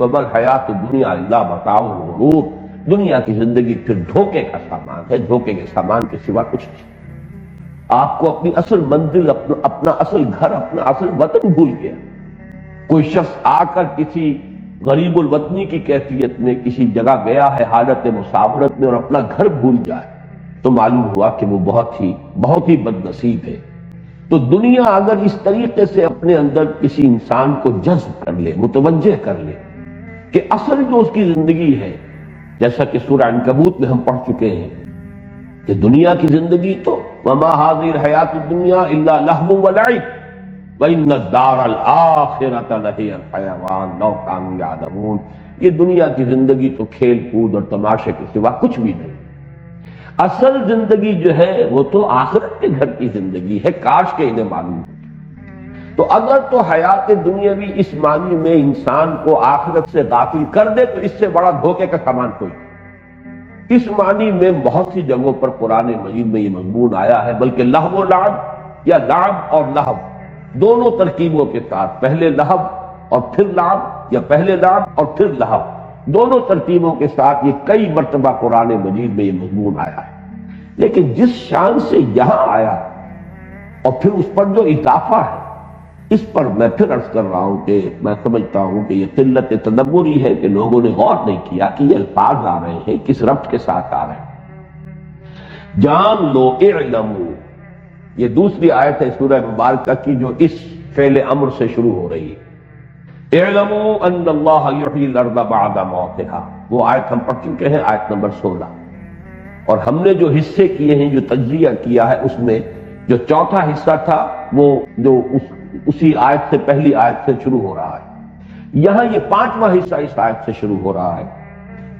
وَمَا الْحَيَاةُ الدُّنْيَا إِلَّا مَتَاعُ الْغُرُورِ، دنیا کی زندگی پھر دھوکے کا سامان ہے، دھوکے کے سامان کے سوا کچھ نہیں۔ آپ کو اپنی اصل منزل، اپنا اصل گھر، اپنا اصل وطن بھول گیا۔ کوئی شخص آ کر کسی غریب الوطنی کی کیفیت میں کسی جگہ گیا ہے حالت مسافرت میں اور اپنا گھر بھول جائے تو معلوم ہوا کہ وہ بہت ہی بد نصیب ہے۔ تو دنیا اگر اس طریقے سے اپنے اندر کسی انسان کو جذب کر لے، متوجہ کر لے کہ اصل جو اس کی زندگی ہے، جیسا کہ سورہ عنکبوت میں ہم پڑھ چکے ہیں کہ دنیا کی زندگی تو وَمَا هَٰذِهِ الْحَيَاةُ الدُّنْيَا إِلَّا لَهْوٌ وَلَعِبٌ وَإِنَّ الدَّارَ الْآخِرَةَ لَهِيَ الْحَيَوَانُ لَوْ كَانُوا يَعْلَمُونَ، یہ دنیا کی زندگی تو کھیل کود اور تماشے کے سوا کچھ بھی نہیں۔ اصل زندگی جو ہے وہ تو آخرت کے گھر کی زندگی ہے، کاش کہ انہیں معلوم ہو۔ تو اگر تو حیات دنیاوی اس معنی میں انسان کو آخرت سے غافل کر دے تو اس سے بڑا دھوکے کا سامان کوئی۔ اس معنی میں بہت سی جگہوں پر قرآن مجید میں یہ مضمون آیا ہے، بلکہ لہو و لعب یا لعب اور لہو دونوں ترکیبوں کے ساتھ، پہلے لہو اور پھر لعب یا پہلے لعب اور پھر لہو، دونوں ترتیبوں کے ساتھ یہ کئی مرتبہ قرآن مجید میں یہ مضمون آیا ہے۔ لیکن جس شان سے یہاں آیا اور پھر اس پر جو اضافہ ہے، اس پر میں پھر عرض کر رہا ہوں کہ میں سمجھتا ہوں کہ یہ قلت تدبری ہے کہ لوگوں نے غور نہیں کیا کہ یہ الفاظ آ رہے ہیں کس ربط کے ساتھ آ رہے ہیں۔ جان لو اعلموا، یہ دوسری آیت ہے سورہ مبارکہ کی جو اس فعل امر سے شروع ہو رہی ہے۔ اعلموا ان اللہ یحیی الارض بعد موتها، وہ آیت ہم پڑھ چکے ہیں، آیت نمبر 16، اور ہم نے جو حصے کیے ہیں، جو تجزیہ کیا ہے، اس میں جو چوتھا حصہ تھا وہ جو اسی آیت سے پہلی آیت سے شروع ہو رہا ہے، یہاں یہ پانچواں حصہ اس آیت سے شروع ہو رہا ہے۔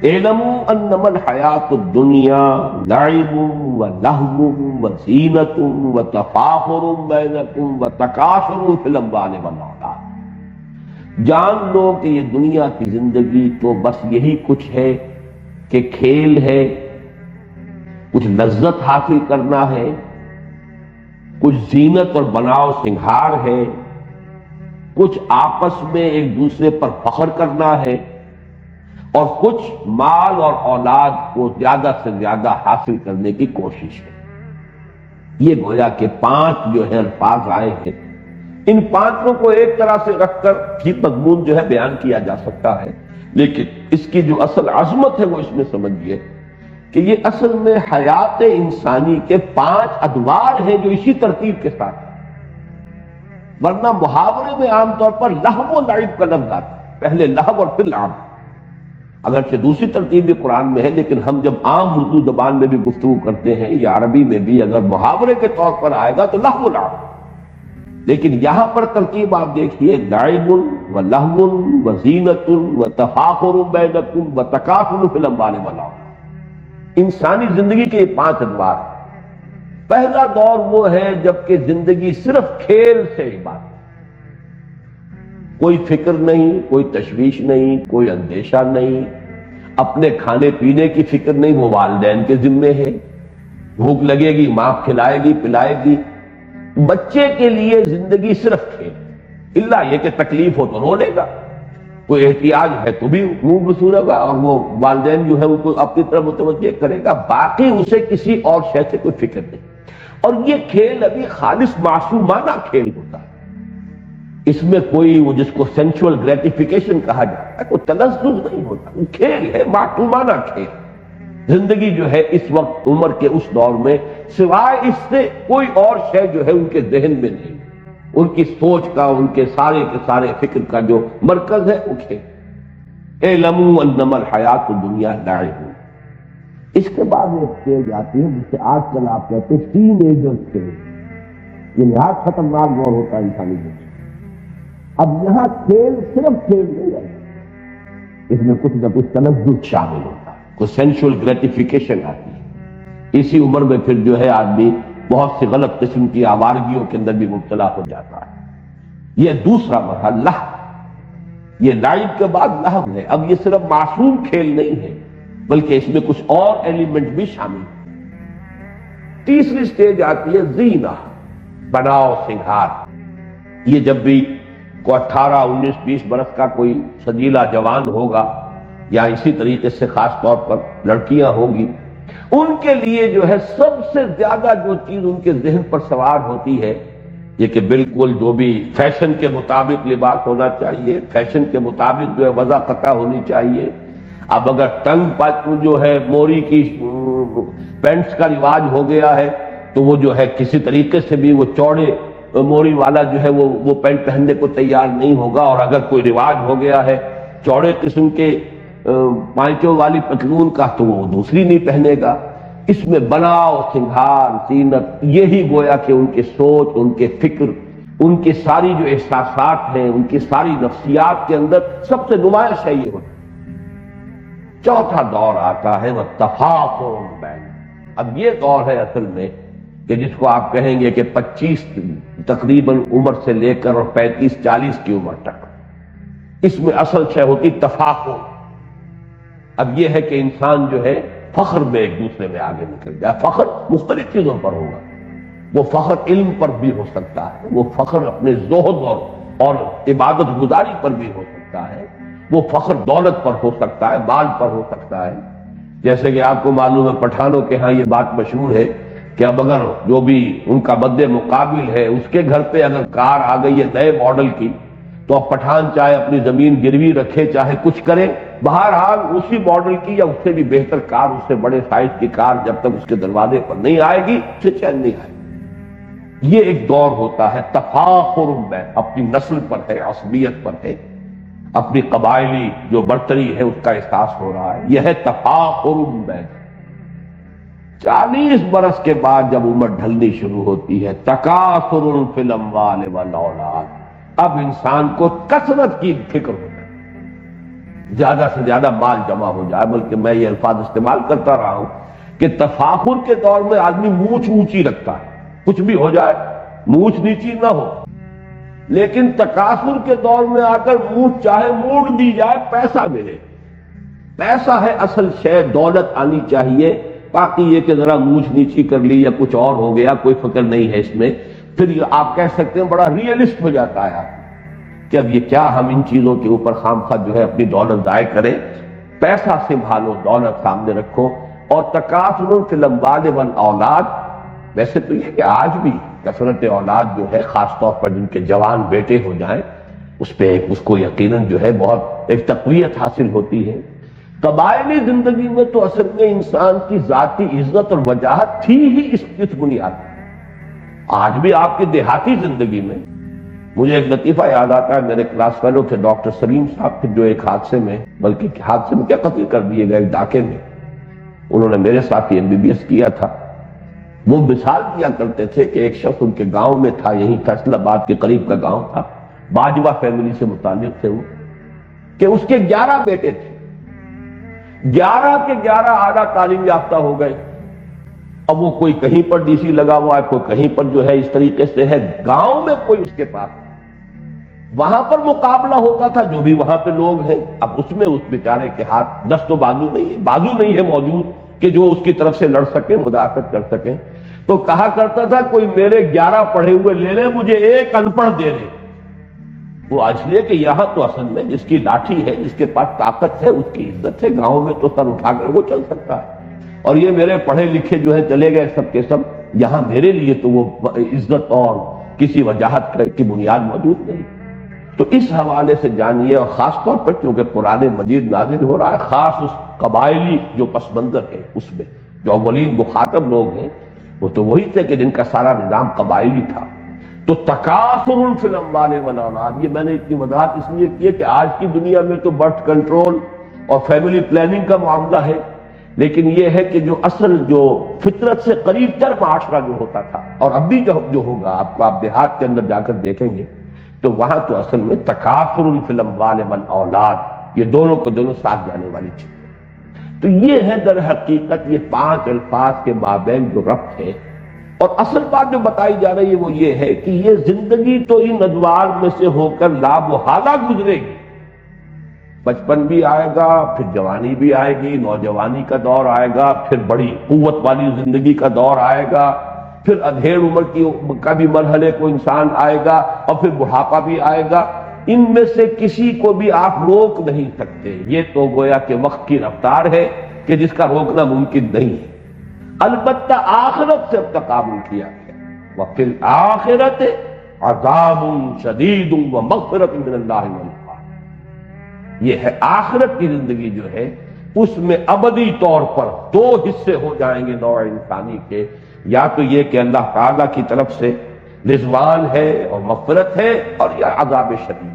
اعلموا انما الحیات الدنیا لعب ولہو وزینۃ وتفاخر بینکم وتکاثر فی الاموال والاولاد، جان لو کہ یہ دنیا کی زندگی تو بس یہی کچھ ہے کہ کھیل ہے، کچھ لذت حاصل کرنا ہے، کچھ زینت اور بناؤ سنگھار ہے، کچھ آپس میں ایک دوسرے پر فخر کرنا ہے، اور کچھ مال اور اولاد کو زیادہ سے زیادہ حاصل کرنے کی کوشش ہے۔ یہ گویا کہ پانچ جو ہے الفاظ آئے ہیں، ان پانچوں کو ایک طرح سے رکھ کر بھی مضمون جو ہے بیان کیا جا سکتا ہے، لیکن اس کی جو اصل عظمت ہے وہ اس میں سمجھیے کہ یہ اصل میں حیات انسانی کے پانچ ادوار ہیں جو اسی ترتیب کے ساتھ ہیں۔ ورنہ محاورے میں عام طور پر لہو و لعب کا لفظ آتا ہے، پہلے لہو اور پھر لعب، اگرچہ دوسری ترتیب بھی قرآن میں ہے، لیکن ہم جب عام اردو زبان میں بھی گفتگو کرتے ہیں یا عربی میں بھی اگر محاورے کے طور پر آئے گا تو لہو و لعب، لیکن یہاں پر ترتیب آپ دیکھیے، لعب و لہو و زینۃ و تفاخر بینکم و تکاثر فی الاموال والاولاد، انسانی زندگی کے یہ پانچ ادوار ہیں۔ پہلا دور وہ ہے جب کہ زندگی صرف کھیل سے عبارت، کوئی فکر نہیں، کوئی تشویش نہیں، کوئی اندیشہ نہیں، اپنے کھانے پینے کی فکر نہیں، وہ والدین کے ذمے ہے، بھوک لگے گی ماں کھلائے گی پلائے گی۔ بچے کے لیے زندگی صرف کھیل، الا یہ کہ تکلیف ہو تو رو لے گا، کوئی احتیاج ہے تو بھی منہ بسورے گا اور وہ والدین جو ہے ان کو اپنی طرف متوجہ کرے گا، باقی اسے کسی اور شے سے کوئی فکر نہیں۔ اور یہ کھیل ابھی خالص معصومانہ کھیل ہوتا ہے، اس میں کوئی وہ جس کو سینچول گریٹیفیکیشن کہا جاتا ہے، کوئی تلذذ نہیں ہوتا، وہ کھیل ہے، معصومانہ کھیل۔ زندگی جو ہے اس وقت عمر کے اس دور میں سوائے اس سے کوئی اور شے جو ہے ان کے ذہن میں نہیں، ان کی سوچ کا، ان کے سارے فکر کا جو مرکز ہے وہ کھیل۔ اعلموا انما الحیات الدنیا لعب، اس کے بعد ایک اسٹیج آتی ہے جسے آج کل آپ کہتے ہیں ٹین ایجر اسٹیج، یہ نہایت خطرناک دور ہوتا ہے انسانی زندگی۔ اب یہاں کھیل صرف کھیل نہیں ہے، اس میں کچھ نہ کچھ تلذذ شامل ہوتا ہے، کوئی سینشول گریٹیفیکیشن آتی ہے۔ اسی عمر میں پھر جو ہے آدمی بہت سی غلط قسم کی آوارگیوں کے اندر بھی مبتلا ہو جاتا ہے۔ یہ دوسرا مرحلہ لہو، یہ لعب کے بعد لہو ہے۔ اب یہ صرف معصوم کھیل نہیں ہے بلکہ اس میں کچھ اور ایلیمنٹ بھی شامل ہیں۔ تیسری سٹیج آتی ہے زینہ، بناؤ سنگھار۔ یہ جب بھی کوئی 18 19 20 برس کا کوئی سجیلا جوان ہوگا یا اسی طریقے سے خاص طور پر لڑکیاں ہوں گی، ان کے لیے جو ہے سب سے زیادہ جو چیز ان کے ذہن پر سوار ہوتی ہے یہ کہ بالکل جو بھی فیشن کے مطابق لباس ہونا چاہیے، فیشن کے مطابق جو ہے وضع قطع ہونی چاہیے۔ اب اگر ٹنگ جو ہے موری کی پینٹس کا رواج ہو گیا ہے تو وہ جو ہے کسی طریقے سے بھی وہ چوڑے موری والا جو ہے وہ پینٹ پہننے کو تیار نہیں ہوگا، اور اگر کوئی رواج ہو گیا ہے چوڑے قسم کے پائچوں والی پتلون کا تو وہ دوسری نہیں پہنے گا۔ اس میں بناؤ سنگھار زینت یہی گویا کہ ان کے سوچ، ان کے فکر، ان کی ساری جو احساسات ہیں، ان کی ساری نفسیات کے اندر سب سے نمایش ہے یہ ہوتا ہے۔ چوتھا دور آتا ہے وہ تفاخر بین۔ اب یہ دور ہے اصل میں کہ جس کو آپ کہیں گے کہ 25 تقریباً عمر سے لے کر اور 35-40 کی عمر تک، اس میں اصل شے ہوتی تفاخر۔ اب یہ ہے کہ انسان جو ہے فخر میں ایک دوسرے میں آگے نکل جائے۔ فخر مختلف چیزوں پر ہوگا، وہ فخر علم پر بھی ہو سکتا ہے، وہ فخر اپنے زہد اور عبادت گزاری پر بھی ہو سکتا ہے، وہ فخر دولت پر ہو سکتا ہے، مال پر ہو سکتا ہے۔ جیسے کہ آپ کو معلوم ہے پٹھانوں کے ہاں یہ بات مشہور ہے کہ اب اگر جو بھی ان کا مد مقابل ہے اس کے گھر پہ اگر کار آ گئی ہے نئے ماڈل کی تو اب پٹھان چاہے اپنی زمین گروی رکھے چاہے کچھ کرے، بہرحال اسی ماڈل کی یا اس سے بھی بہتر کار، اس سے بڑے سائز کی کار جب تک اس کے دروازے پر نہیں آئے گی اسے چین نہیں آئے گی۔ یہ ایک دور ہوتا ہے تفاخر میں، اپنی نسل پر ہے، عصبیت پر ہے، اپنی قبائلی جو برتری ہے اس کا احساس ہو رہا ہے، یہ ہے تفاخر میں۔ 40 برس کے بعد جب عمر ڈھلنی شروع ہوتی ہے، تکاثر فی الاموال والاولاد، اب انسان کو کثرت کی فکر ہوتی ہے، زیادہ سے زیادہ مال جمع ہو جائے۔ بلکہ میں یہ الفاظ استعمال کرتا رہا ہوں کہ تفاخر کے دور میں آدمی مونچھ اونچی رکھتا ہے، کچھ بھی ہو جائے مونچھ نیچی نہ ہو، لیکن تکاثر کے دور میں آ کر مونچھ چاہے موڑ دی جائے پیسہ ملے۔ پیسہ ہے اصل شے، دولت آنی چاہیے، باقی یہ کہ ذرا مونچھ نیچی کر لی یا کچھ اور ہو گیا کوئی فکر نہیں ہے اس میں۔ پھر آپ کہہ سکتے ہیں بڑا ریئلسٹ ہو جاتا ہے کہ اب یہ کیا ہم ان چیزوں کے اوپر خامخواہ جو ہے اپنی دولت ضائع کریں۔ پیسہ سنبھالو، دولت سامنے رکھو، اور تکاثر فی الاموال والاولاد۔ ویسے تو یہ کہ آج بھی کثرت اولاد جو ہے خاص طور پر جن کے جوان بیٹے ہو جائیں اس پہ اس کو یقیناً جو ہے بہت ایک تقویت حاصل ہوتی ہے۔ قبائلی زندگی میں تو اصل میں انسان کی ذاتی عزت اور وجاہت تھی ہی اس بنیاد پر۔ آج بھی آپ کی دیہاتی زندگی میں مجھے ایک لطیفہ یاد آتا ہے، میرے کلاس فیلو تھے ڈاکٹر سلیم صاحب، پھر جو ایک حادثے میں، بلکہ حادثے میں کیا قتل کر دیے گئے، ڈاکے میں، انہوں نے میرے ساتھ ہی MBBS کیا تھا۔ وہ مثال دیا کرتے تھے کہ ایک شخص ان کے گاؤں میں تھا، یہی فیصل آباد کے قریب کا گاؤں تھا، باجوہ فیملی سے متعلق تھے وہ، کہ اس کے 11 بیٹے تھے، 11 کے 11 اعلیٰ تعلیم یافتہ ہو گئے۔ اب وہ کوئی کہیں پر DC لگا ہوا ہے، کوئی کہیں پر جو ہے اس طریقے سے ہے، گاؤں میں کوئی اس کے پاس، وہاں پر مقابلہ ہوتا تھا جو بھی وہاں پہ لوگ ہیں۔ اب اس میں اس بیچارے کے ہاتھ دست و بازو نہیں ہے موجود کہ جو اس کی طرف سے لڑ سکے، مدافعت کر سکے، تو کہا کرتا تھا کوئی میرے 11 پڑھے ہوئے لے لے، مجھے ایک ان پڑھ دے دے۔ وہ اس لیے کہ یہاں تو اصل میں جس کی لاٹھی ہے، جس کے پاس طاقت ہے، اس کی عزت ہے، گاؤں میں تو سر اٹھا کر وہ چل سکتا ہے، اور یہ میرے پڑھے لکھے جو ہے چلے گئے سب کے سب، یہاں میرے لیے تو وہ عزت اور کسی وجاہت کی بنیاد موجود نہیں۔ تو اس حوالے سے جانیے، اور خاص طور پر کیونکہ قرآن مجید نازل ہو رہا ہے، خاص اس قبائلی جو پس منظر ہے اس میں جو اولین مخاطب لوگ ہیں وہ تو وہی تھے کہ جن کا سارا نظام قبائلی تھا۔ تو تکاثر فی الاموال والاولاد، یہ میں نے اتنی وضاحت اس لیے کی ہے کہ آج کی دنیا میں تو برتھ کنٹرول اور فیملی پلاننگ کا معاملہ ہے، لیکن یہ ہے کہ جو اصل جو فطرت سے قریب تر معاشرہ جو ہوتا تھا، اور اب بھی جو ہوگا آپ دیہات کے اندر جا کر دیکھیں گے تو وہاں تو اصل میں تکاثر فی الاموال والاولاد، یہ دونوں کو دونوں ساتھ جانے والی چیز ہے۔ تو یہ ہے در حقیقت یہ 5 الفاظ کے مابین جو ربط ہے، اور اصل بات جو بتائی جا رہی ہے وہ یہ ہے کہ یہ زندگی تو ان ادوار میں سے ہو کر لامحالہ گزرے گی۔ بچپن بھی آئے گا، پھر جوانی بھی آئے گی، نوجوانی کا دور آئے گا، پھر بڑی قوت والی زندگی کا دور آئے گا، پھر ادھیڑ عمر کا بھی مرحلے کو انسان آئے گا، اور پھر بڑھاپا بھی آئے گا۔ ان میں سے کسی کو بھی آپ روک نہیں سکتے. یہ تو گویا کہ وقت کی رفتار ہے کہ جس کا روکنا ممکن نہیں ہے. البتہ آخرت سے تقابل کیا گیا. وفی الآخرۃ عذاب شدید ومغفرۃ من اللہ ورضوان. یہ ہے آخرت کی زندگی جو ہے، اس میں ابدی طور پر دو حصے ہو جائیں گے نوع انسانی کے. یا تو یہ کہ اللہ تعالیٰ کی طرف سے رضوان ہے اور مغفرت ہے، اور یا عذاب شدید.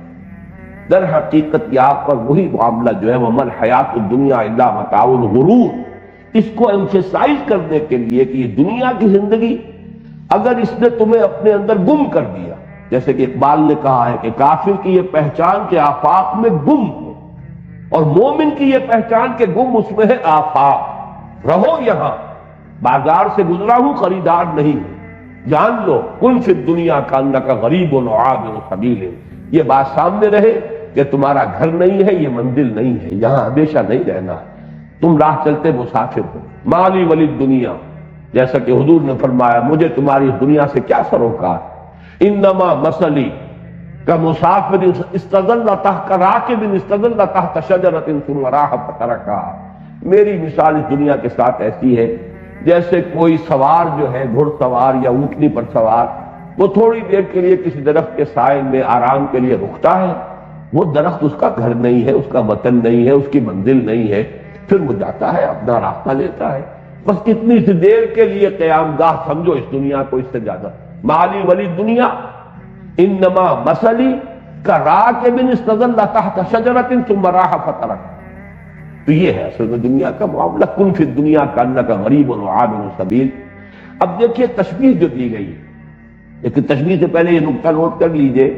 در حقیقت یہاں پر وہی معاملہ جو ہے وَمَا الْحَيَاةُ الدُّنْيَا إِلَّا مَتَاعُ الْغُرُورِ، اس کو ایمفیسائز کرنے کے لیے کہ یہ دنیا کی زندگی اگر اس نے تمہیں اپنے اندر گم کر دیا، جیسے کہ اقبال نے کہا ہے کہ کافر کی یہ پہچان کے آفاق میں گم ہو، اور مومن کی یہ پہچان کے گم اس میں ہے آفاق. رہو یہاں، بازار سے گزرا ہوں، خریدار نہیں ہوں. جان لو کن فی الدنیا کانک غریب وعابر سبیل. یہ بات سامنے رہے کہ تمہارا گھر نہیں ہے، یہ منزل نہیں ہے، یہاں ہمیشہ نہیں رہنا ہے، تم راہ چلتے مسافر ہو. مالی ولی دنیا، جیسا کہ حضور نے فرمایا مجھے تمہاری اس دنیا سے کیا سروکار. انما مثلی کمسافر استظل تحت راکب استظل تحت شجرۃ ثم راح فترکها. میری مثال اس دنیا کے ساتھ ایسی ہے جیسے کوئی سوار جو ہے، گھڑ سوار یا اونٹنی پر سوار، وہ تھوڑی دیر کے لیے کسی درخت کے سائے میں آرام کے لیے رکتا ہے. وہ درخت اس کا گھر نہیں ہے، اس کا وطن نہیں ہے، اس کی منزل نہیں ہے. پھر وہ جاتا ہے، اپنا راستہ لیتا ہے. بس اتنی سی دیر کے لیے قیام گاہ سمجھو اس دنیا کو، اس سے زیادہ. مالی ولی دنیا انما مثلی کراکب استظل تحت شجرۃ ثم راح فترک. تو یہ ہے اصل میں دنیا کا معاملہ. کن فی الدنیا کانک غریب وعابر سبیل. اب دیکھیے تشبیہ جو دی گئی، لیکن تشبیہ سے پہلے یہ نقطہ نوٹ کر لیجئے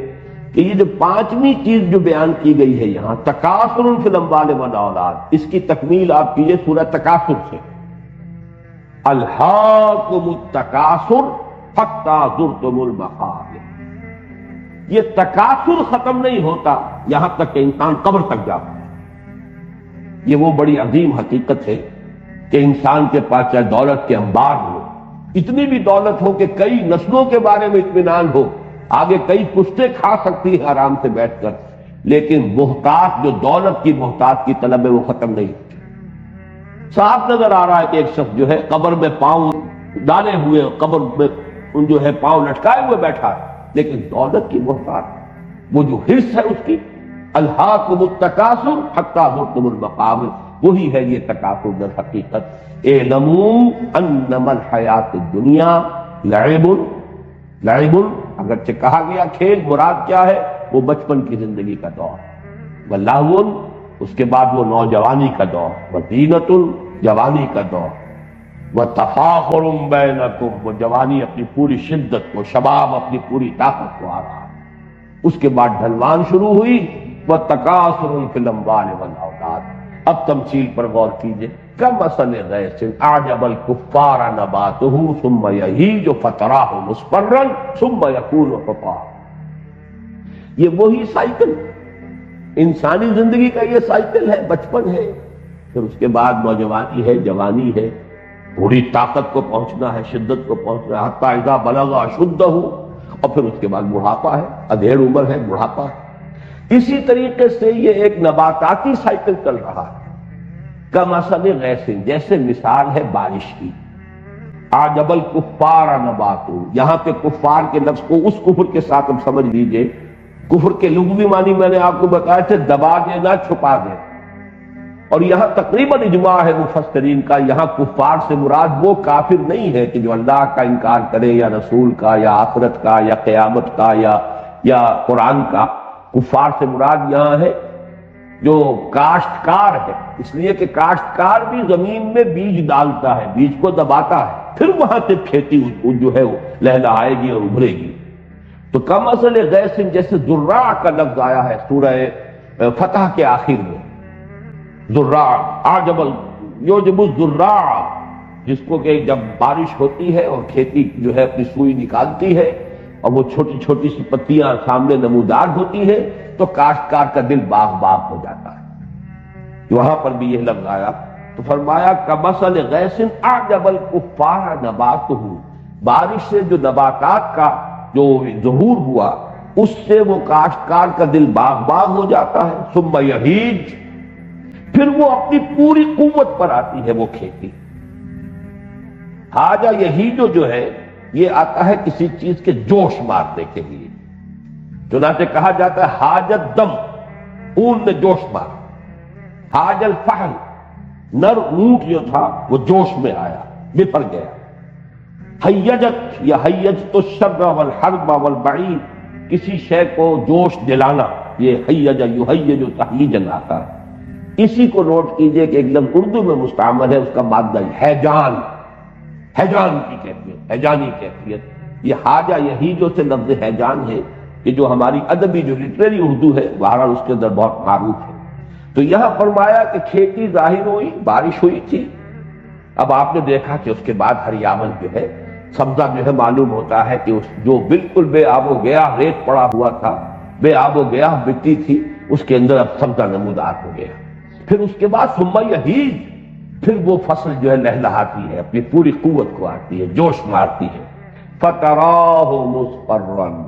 کہ یہ جو پانچویں چیز جو بیان کی گئی ہے یہاں، تکاثر فی الاموال والاولاد، اس کی تکمیل آپ کیجئے سورہ تکاثر سے. الہاکم التکاثر حتی زرتم المقابر. یہ تکاثر ختم نہیں ہوتا یہاں تک کہ انسان قبر تک جاتا. یہ وہ بڑی عظیم حقیقت ہے کہ انسان کے پاس چاہے دولت کے انبار ہو، اتنی بھی دولت ہو کہ کئی نسلوں کے بارے میں اطمینان ہو، آگے کئی پشتیں کھا سکتی ہے آرام سے بیٹھ کر، لیکن محتاج جو دولت کی محتاج کی طلب ہے وہ ختم نہیں ہوتی. صاف نظر آ رہا ہے کہ ایک شخص جو ہے قبر میں پاؤں ڈالے ہوئے، قبر میں جو ہے پاؤں لٹکائے ہوئے بیٹھا ہے، لیکن دولت کی محتاج، وہ جو حرص ہے اس کی. الہاکم التکاثر حتی زرتم المقابر، وہی ہے یہ تکاثر در حقیقت. اعلموا انما الحیات الدنیا لعب. لعب اگرچہ کہا گیا کھیل، مراد کیا ہے؟ وہ بچپن کی زندگی کا دور. ولہو، اس کے بعد وہ نوجوانی کا دور. وزینۃ، جوانی کا دور. وتفاخر بینکم، وہ جوانی اپنی پوری شدت کو، شباب اپنی پوری طاقت کو آ رہا. اس کے بعد ڈھلوان شروع ہوئی. وتکاثر فی الاموال والاولاد. اب تمثیل پر غور کیجئے. کمثل غیث اعجب الکفار نباتہ ثم یہیج فتراہ مصفرا ثم یکون حطاما. یہ وہی سائیکل، انسانی زندگی کا یہ سائیکل ہے. بچپن ہے، پھر اس کے بعد نوجوانی ہے، جوانی ہے، پوری طاقت کو پہنچنا ہے، شدت کو پہنچنا ہے، حتی اذا بلغ اشدہ، اور پھر اس کے بعد بڑھاپا ہے، ادھیڑ عمر ہے، بڑھاپا ہے. اسی طریقے سے یہ ایک نباتاتی سائیکل چل رہا ہے. کمثل غیث، جیسے مثال ہے بارش کی. اعجب الکفار نباتہ، یہاں پہ کفار کے لفظ کو اس کفر کے ساتھ ہم سمجھ لیجئے. کفر کے لغوی معنی میں نے آپ کو بتایا تھے، دبا دینا، چھپا دینا. اور یہاں تقریباً اجماع ہے مفسرین کا، یہاں کفار سے مراد وہ کافر نہیں ہے کہ جو اللہ کا انکار کرے، یا رسول کا، یا آخرت کا، یا قیامت کا، یا قرآن کا. کفار سے مراد یہاں ہے جو کاشتکار ہے، اس لیے کہ کاشتکار بھی زمین میں بیج ڈالتا ہے، بیج کو دباتا ہے، پھر وہاں سے کھیتی جو ہے وہ لہلہائے گی اور ابھرے گی. تو کمثل غیث، جیسے ذراع کا لفظ آیا ہے سورہ فتح کے آخر میں. ذراع اعجب یعجب الذراع، جس کو کہ جب بارش ہوتی ہے اور کھیتی جو ہے اپنی سوئی نکالتی ہے اور وہ چھوٹی چھوٹی سی پتیاں سامنے نمودار ہوتی ہے، تو کاشتکار کا دل باغ باغ ہو جاتا ہے. وہاں پر بھی یہ لفظ آیا تو فرمایا کمثل غیث اعجب الکفار نباتہ. بارش سے جو نباتات کا جو ظہور ہوا، اس سے وہ کاشتکار کا دل باغ باغ ہو جاتا ہے. ثم یہیج، پھر وہ اپنی پوری قوت پر آتی ہے وہ کھیتی. حاجہ یہیجو جو ہے یہ آتا ہے کسی چیز کے جوش مارنے کے لیے. چنانچہ کہا جاتا ہے حاجت دم، خون نے جوش مارا. حاج الفحل، نر اونٹ جو تھا وہ جوش میں آیا، بپھر گیا. حیجت یا حیجت الشر والحرب والبعید، کسی شے کو جوش دلانا، یہ حیج یحیج تحییجا آتا ہے. اسی کو نوٹ کیجئے کہ ایک لفظ اردو میں مستعمل ہے، اس کا مادہ حیجان، حیجان کی کیفیت، حیجانی کیفیت. یہ حاجہ یہیجو سے لفظ حیجان ہے کہ جو ہماری ادبی جو لٹریری اردو ہے بہرحال اس کے اندر بہت معروف ہے. تو یہاں فرمایا کہ کھیتی ظاہر ہوئی، بارش ہوئی تھی. اب آپ نے دیکھا کہ اس کے بعد ہریاول جو ہے سبزہ جو ہے معلوم ہوتا ہے کہ اس جو بالکل بے آب و گیا ریت پڑا ہوا تھا، بے آب و گیا مٹی تھی، اس کے اندر اب سبزہ نمودار ہو گیا. پھر اس کے بعد ثم یہیج، پھر وہ فصل جو ہے لہلہاتی ہے، اپنی پوری قوت کو آتی ہے، جوش مارتی ہے. فَتَرَاهُ مُصْفَرًّا،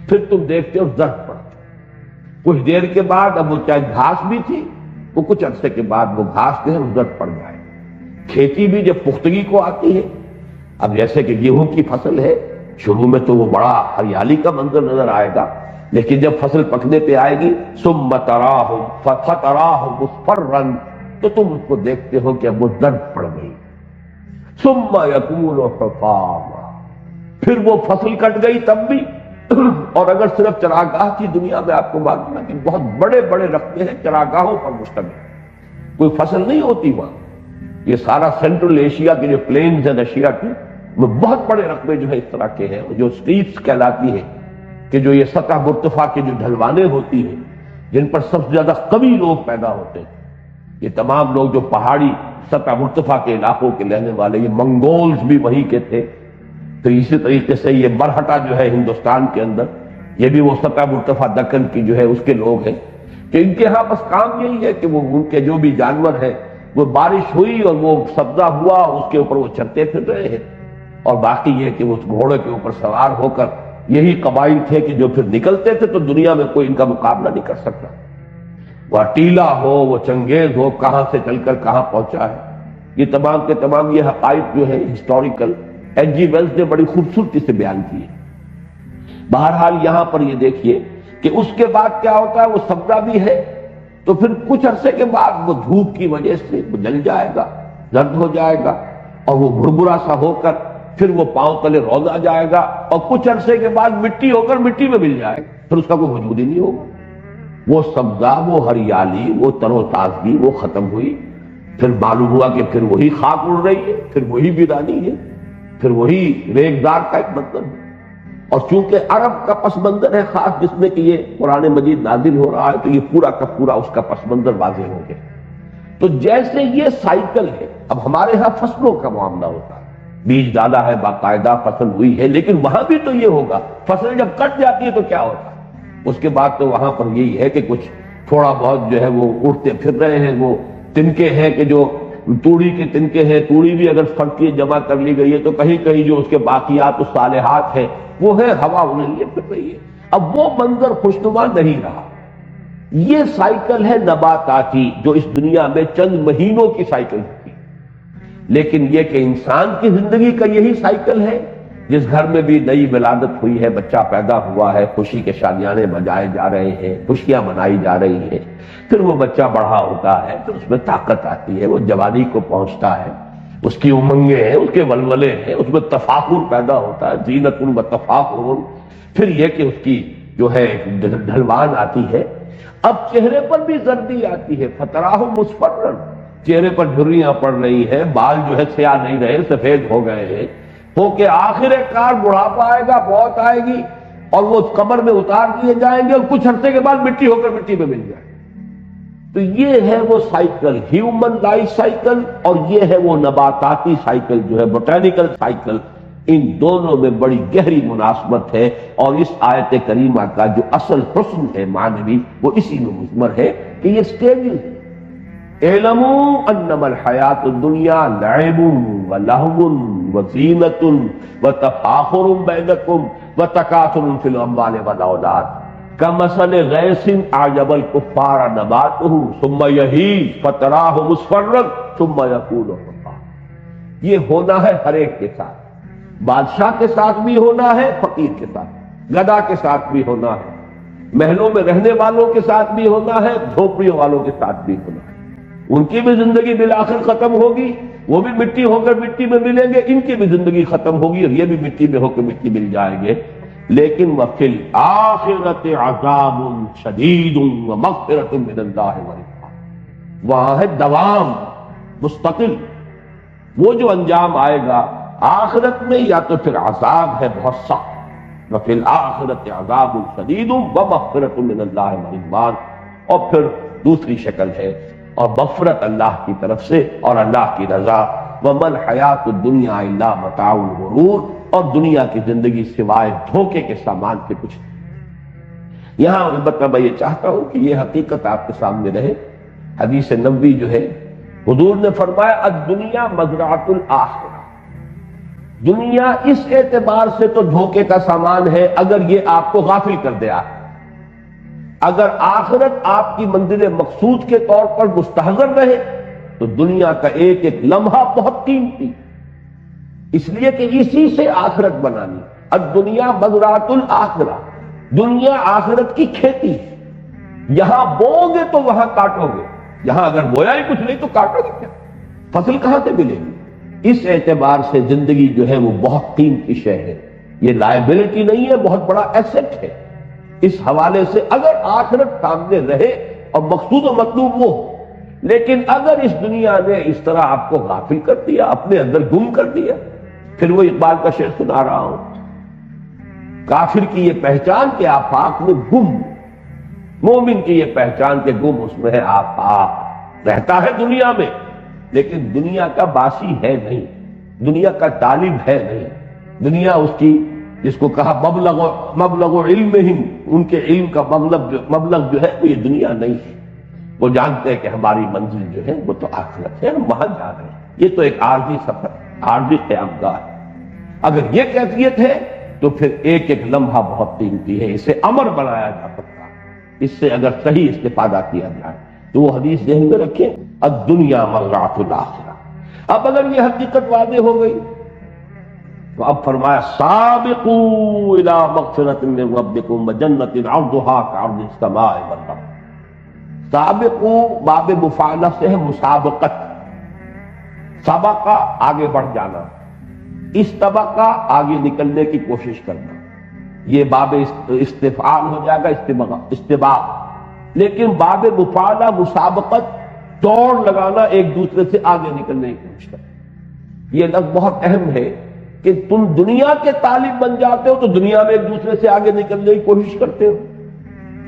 پھر تم دیکھتے ہو زرد پڑتا. کچھ دیر کے بعد اب وہ چاہے گھاس بھی تھی، وہ کچھ عرصے کے بعد وہ گھاس جو ہے زرد پڑ جائے. کھیتی بھی جب پختگی کو آتی ہے، اب جیسے کہ گیہوں کی فصل ہے، شروع میں تو وہ بڑا ہریالی کا منظر نظر آئے گا، لیکن جب فصل پکنے پہ آئے گی ثم تراہ فتراہ مصفرا، تو تم اس کو دیکھتے ہو کہ اب وہ زرد پڑ گئی. ثم یکون حطاما، پھر وہ فصل کٹ گئی تب بھی. اور اگر صرف چراگاہ کی دنیا میں آپ کو معلوم ہے کہ بہت بڑے بڑے رقبے ہیں چراگاہوں پر مشتمل، کوئی فصل نہیں ہوتی وہاں. یہ سارا سینٹرل ایشیا کے جو پلینز ہیں رشیا کی، وہ بہت بڑے رقبے جو ہے اس طرح کے ہیں جو اسٹریٹس کہلاتی ہے، کہ جو یہ سطح مرتفع کی جو ڈھلوانیں ہوتی ہیں جن پر سب سے زیادہ قوی لوگ پیدا ہوتے ہیں. یہ تمام لوگ جو پہاڑی سطح مرتفع کے علاقوں کے رہنے والے، یہ منگولز بھی وہی کے تھے. تو اسی طریقے سے یہ برہٹا جو ہے ہندوستان کے اندر، یہ بھی وہ سطح مرتفع دکن کی جو ہے اس کے لوگ ہیں، کہ ان کے ہاں بس کام یہی ہے کہ وہ ان کے جو بھی جانور ہیں، وہ بارش ہوئی اور وہ سبزہ ہوا اس کے اوپر وہ چلتے پھر رہے ہیں. اور باقی یہ کہ اس گھوڑے کے اوپر سوار ہو کر یہی قبائل تھے کہ جو پھر نکلتے تھے تو دنیا میں کوئی ان کا مقابلہ نہیں کر سکتا. وہ ٹیلا ہو، وہ چنگیز ہو، کہاں سے چل کر کہاں پہنچا ہے. یہ تمام کے تمام یہ حقائق جو ہے ہسٹوریکل ایچ جی ویلز نے بڑی خوبصورتی سے بیان کی ہے. بہرحال یہاں پر یہ دیکھیے کہ اس کے بعد کیا ہوتا ہے، وہ سبزہ بھی ہے تو پھر کچھ عرصے کے بعد وہ دھوپ کی وجہ سے وہ جل جائے گا، زرد ہو جائے گا، اور وہ بھربھرا سا ہو کر پھر وہ پاؤں تلے روز آ جائے گا، اور کچھ عرصے کے بعد مٹی ہو کر مٹی میں مل جائے گا، پھر اس کا کوئی وجود ہی نہیں ہوگا. وہ سبزہ، وہ ہریالی، وہ تر و تازگی وہ ختم ہوئی. پھر معلوم ہوا کہ پھر وہی خاک اڑ رہی ہے، پھر وہی ویرانی ہے، پھر وہی ریگدار کا ایک منظر ہے. اور چونکہ عرب کا پس منظر ہے خاص جس میں کہ یہ قرآن مجید نازل ہو رہا ہے، تو یہ پورا کا پورا اس کا پس منظر واضح ہو گیا. تو جیسے یہ سائیکل ہے، اب ہمارے ہاں فصلوں کا معاملہ ہوتا ہے، بیج ڈالا ہے، باقاعدہ فصل ہوئی ہے، لیکن وہاں بھی تو یہ ہوگا، فصل جب کٹ جاتی ہے تو کیا ہوتا ہے، اس کے بعد تو وہاں پر یہی ہے کہ کچھ تھوڑا بہت جو ہے وہ اڑتے پھر رہے ہیں. وہ تنکے ہیں کہ جو توڑی کے تنکے ہیں، توڑی بھی اگر پھٹ کے جمع کر لی گئی ہے تو کہیں کہیں جو اس کے باقیات الصالحات ہیں وہ ہے، ہوا انہیں لیے پھر رہی ہے. اب وہ منظر خوشنما نہیں رہا. یہ سائیکل ہے نباتاتی جو اس دنیا میں چند مہینوں کی سائیکل ہوتی ہے. لیکن یہ کہ انسان کی زندگی کا یہی سائیکل ہے. جس گھر میں بھی نئی ولادت ہوئی ہے، بچہ پیدا ہوا ہے، خوشی کے شادیانے بجائے جا رہے ہیں، خوشیاں منائی جا رہی ہیں، پھر وہ بچہ بڑا ہوتا ہے، پھر اس میں طاقت آتی ہے، وہ جوانی کو پہنچتا ہے، اس کی امنگیں ہیں، اس کے ولولے ہیں، اس میں تفاخر پیدا ہوتا ہے، زینت و تفاخر. پھر یہ کہ اس کی جو ہے ڈھلوان آتی ہے. اب چہرے پر بھی زردی آتی ہے، فتراہ مصفرا، چہرے پر جھریاں پڑ رہی ہیں، بال جو ہے سیاہ نہیں رہے، سفید ہو گئے ہیں. ہو کہ آخر کار بڑھاپا آئے گا، موت آئے گی، اور وہ قبر میں اتار دیے جائیں گے، اور کچھ عرصے کے بعد مٹی ہو کر مٹی میں مل جائے. تو یہ ہے وہ سائیکل، ہیومن لائف سائیکل، اور یہ ہے وہ نباتاتی سائیکل جو ہے بوٹینیکل سائیکل. ان دونوں میں بڑی گہری مناسبت ہے، اور اس آیت کریمہ کا جو اصل حسن ہے معنوی وہ اسی میں مضمر ہے کہ یہ سٹیجز. اعلموا انما الحیات الدنیا لعب ولہو وزینۃ وتفاخر بینکم وتکاثر فی الاموال والاولاد کمثل غیث اعجب الکفار نباتہ ثم یہیج فتراہ مصفرا ثم یکون حطاما۔ یہ ہونا ہے ہر ایک کے ساتھ، بادشاہ کے ساتھ بھی ہونا ہے، فقیر کے ساتھ، گدا کے ساتھ بھی ہونا ہے، محلوں میں رہنے والوں کے ساتھ بھی ہونا ہے، جھوپڑیوں والوں کے ساتھ بھی ہونا ہے۔ ان کی بھی زندگی بالآخر ختم ہوگی، وہ بھی مٹی ہو کر مٹی میں ملیں گے، ان کی بھی زندگی ختم ہوگی اور یہ بھی مٹی میں ہو کے مٹی مل جائیں گے۔ لیکن وفی الآخرۃ عذاب شدید ومغفرۃ من اللہ ورضوان، وہاں ہے دوام مستقل۔ وہ جو انجام آئے گا آخرت میں یا تو پھر عذاب ہے بہت سخت، وفی الآخرۃ عذاب شدید ومغفرۃ من اللہ ورضوان، اور پھر دوسری شکل ہے اور مغفرت اللہ کی طرف سے اور اللہ کی رضا۔ وَمَا الْحَيَاةُ الدُّنْيَا إِلَّا مَتَاعُ الْغُرُورِ، اور دنیا کی زندگی سوائے دھوکے کے سامان کے کچھ نہیں۔ یہاں البتہ میں یہ چاہتا ہوں کہ یہ حقیقت آپ کے سامنے رہے۔ حدیث نبوی جو ہے حضور نے فرمایا الدنیا مزرعۃ الآخرہ، دنیا اس اعتبار سے تو دھوکے کا سامان ہے اگر یہ آپ کو غافل کر دیا، اگر آخرت آپ کی منزل مقصود کے طور پر مستحضر رہے تو دنیا کا ایک ایک لمحہ بہت قیمتی، اس لیے کہ اسی سے آخرت بنانی۔ الدنیا مزرعۃ الآخرہ، دنیا آخرت کی کھیتی، یہاں بوؤ گے تو وہاں کاٹو گے، یہاں اگر بویا ہی کچھ نہیں تو کاٹو گے کیا، فصل کہاں سے ملے گی؟ اس اعتبار سے زندگی جو ہے وہ بہت قیمتی شے ہے، یہ لائبلٹی نہیں ہے، بہت بڑا ایسٹ ہے۔ اس حوالے سے اگر آخرت سامنے رہے اور مقصود و مطلوب وہ ہو، لیکن اگر اس دنیا نے اس طرح آپ کو غافل کر دیا، اپنے اندر گم کر دیا، پھر وہ اقبال کا شعر سنا رہا ہوں، کافر کی یہ پہچان کہ آفاق میں گم، مومن کی یہ پہچان کہ گم اس میں ہے آفاق، رہتا ہے دنیا میں لیکن دنیا کا باسی ہے نہیں، دنیا کا طالب ہے نہیں، دنیا اس کی جس کو کہا مبلغ علمہم، ان کے علم کا مبلغ جو ہے وہ یہ دنیا نہیں ہے، وہ جانتے ہیں کہ ہماری منزل جو ہے وہ تو آخرت ہے، ہم وہاں جا رہے ہیں، یہ تو ایک عارضی سفر، عارضی قیام گاہ ہے۔ اگر یہ کیفیت ہے تو پھر ایک ایک لمحہ بہت قیمتی ہے، اسے امر بنایا جا سکتا ہے، اس سے اگر صحیح استفادہ کیا جائے تو وہ حدیث ذہن میں رکھیں الدنیا مزرعۃ الآخرہ۔ اب اگر یہ حقیقت واضح ہو گئی تو اب فرمایا سابقوا الی مغفرۃ من ربکم وجنۃ عرضها کعرض السماء والارض۔ سابقوا باب مفاعلہ سے ہے مسابقت، سبقہ آگے بڑھ جانا، استبقہ آگے نکلنے کی کوشش کرنا، یہ باب استفعال ہو جائے گا، استباق، لیکن باب مفاعلہ مسابقت، دوڑ لگانا، ایک دوسرے سے آگے نکلنے کی کوشش کرنا۔ یہ لفظ بہت اہم ہے کہ تم دنیا کے طالب بن جاتے ہو تو دنیا میں ایک دوسرے سے آگے نکلنے کی کوشش کرتے ہو،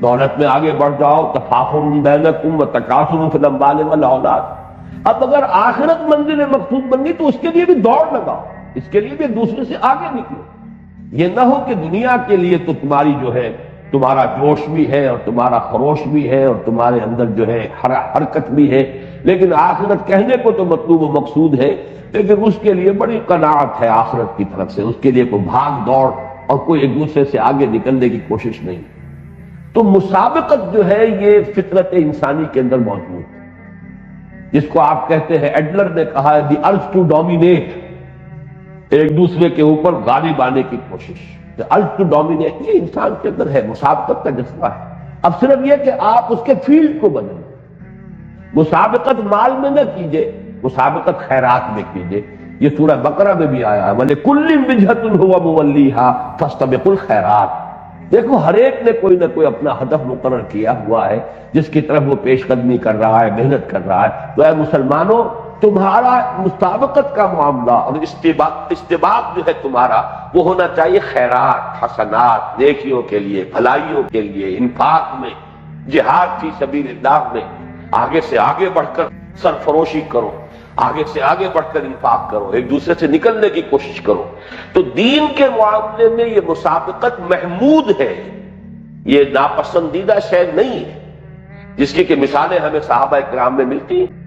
دولت میں آگے بڑھ جاؤ، تفاخر بینکم وتکاثر فی الاموال والاولاد۔ اب اگر آخرت منزل مقصود بن گئی تو اس کے لیے بھی دوڑ لگاؤ، اس کے لیے بھی ایک دوسرے سے آگے نکلو۔ یہ نہ ہو کہ دنیا کے لیے تو تمہاری جو ہے تمہارا جوش بھی ہے اور تمہارا خروش بھی ہے اور تمہارے اندر جو ہے حرکت بھی ہے، لیکن آخرت کہنے کو تو مطلوب و مقصود ہے، لیکن اس کے لیے بڑی قناعت ہے آخرت کی طرف سے، اس کے لیے کوئی بھاگ دوڑ اور کوئی ایک دوسرے سے آگے نکلنے کی کوشش نہیں۔ تو مسابقت جو ہے یہ فطرت انسانی کے اندر موجود ہے، جس کو آپ کہتے ہیں، ایڈلر نے کہا ہے دی ارج ٹو ڈومینیٹ، ایک دوسرے کے اوپر غالب آنے کی کوشش، ارج ٹو ڈومینیٹ، یہ انسان کے اندر ہے، مسابقت کا جذبہ ہے۔ اب صرف یہ کہ آپ اس کے فیلڈ کو بدلیں، مسابقت مال میں نہ کیجئے، مسابقت خیرات میں کیجئے۔ یہ سورہ بقرہ میں بھی آیا ہے وَلِكُلٍّ وِجْهَةٌ هُوَ مُوَلِّيهَا فَاسْتَبِقُوا الْخَيْرَاتِ۔ دیکھو ہر ایک نے کوئی نہ کوئی اپنا ہدف مقرر کیا ہوا ہے جس کی طرف وہ پیش قدمی کر رہا ہے، محنت کر رہا ہے۔ تو اے مسلمانوں، تمہارا مسابقت کا معاملہ اور استباق جو ہے تمہارا وہ ہونا چاہیے خیرات، حسنات، نیکیوں کے لیے، بھلائیوں کے لیے، انفاق میں، جہاد فی سبیل اللہ میں آگے سے آگے بڑھ کر سرفروشی کرو، آگے سے آگے بڑھ کر انفاق کرو، ایک دوسرے سے نکلنے کی کوشش کرو۔ تو دین کے معاملے میں یہ مسابقت محمود ہے، یہ ناپسندیدہ شے نہیں ہے، جس کی کہ مثالیں ہمیں صحابہ کرام میں ملتی ہیں۔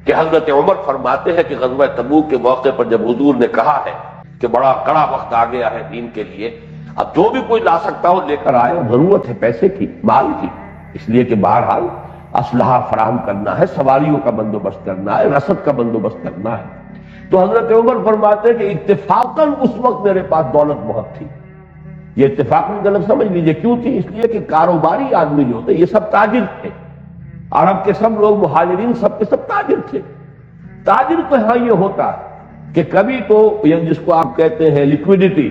کہ حضرت عمر فرماتے ہیں کہ غزوہ تبوک کے موقع پر جب حضور نے کہا ہے کہ بڑا کڑا وقت آ گیا ہے دین کے لیے، اب جو بھی کوئی لا سکتا ہو لے کر آئے، ضرورت ہے پیسے کی، مال کی، اس لیے کہ بہرحال اسلحہ فراہم کرنا ہے، سواریوں کا بندوبست کرنا ہے، رسد کا بندوبست کرنا ہے۔ تو حضرت عمر فرماتے ہیں کہ اتفاقاً اس وقت میرے پاس دولت بہت تھی۔ یہ اتفاقاً غلط سمجھ لیجئے، کیوں تھی؟ اس لیے کہ کاروباری آدمی جو ہوتے یہ سب تاجر تھے، عرب کے سب لوگ مہاجرین سب کے سب تاجر تھے۔ تاجر تو ہاں یہ ہوتا ہے کہ کبھی تو جس کو آپ کہتے ہیں لیکویڈیٹی،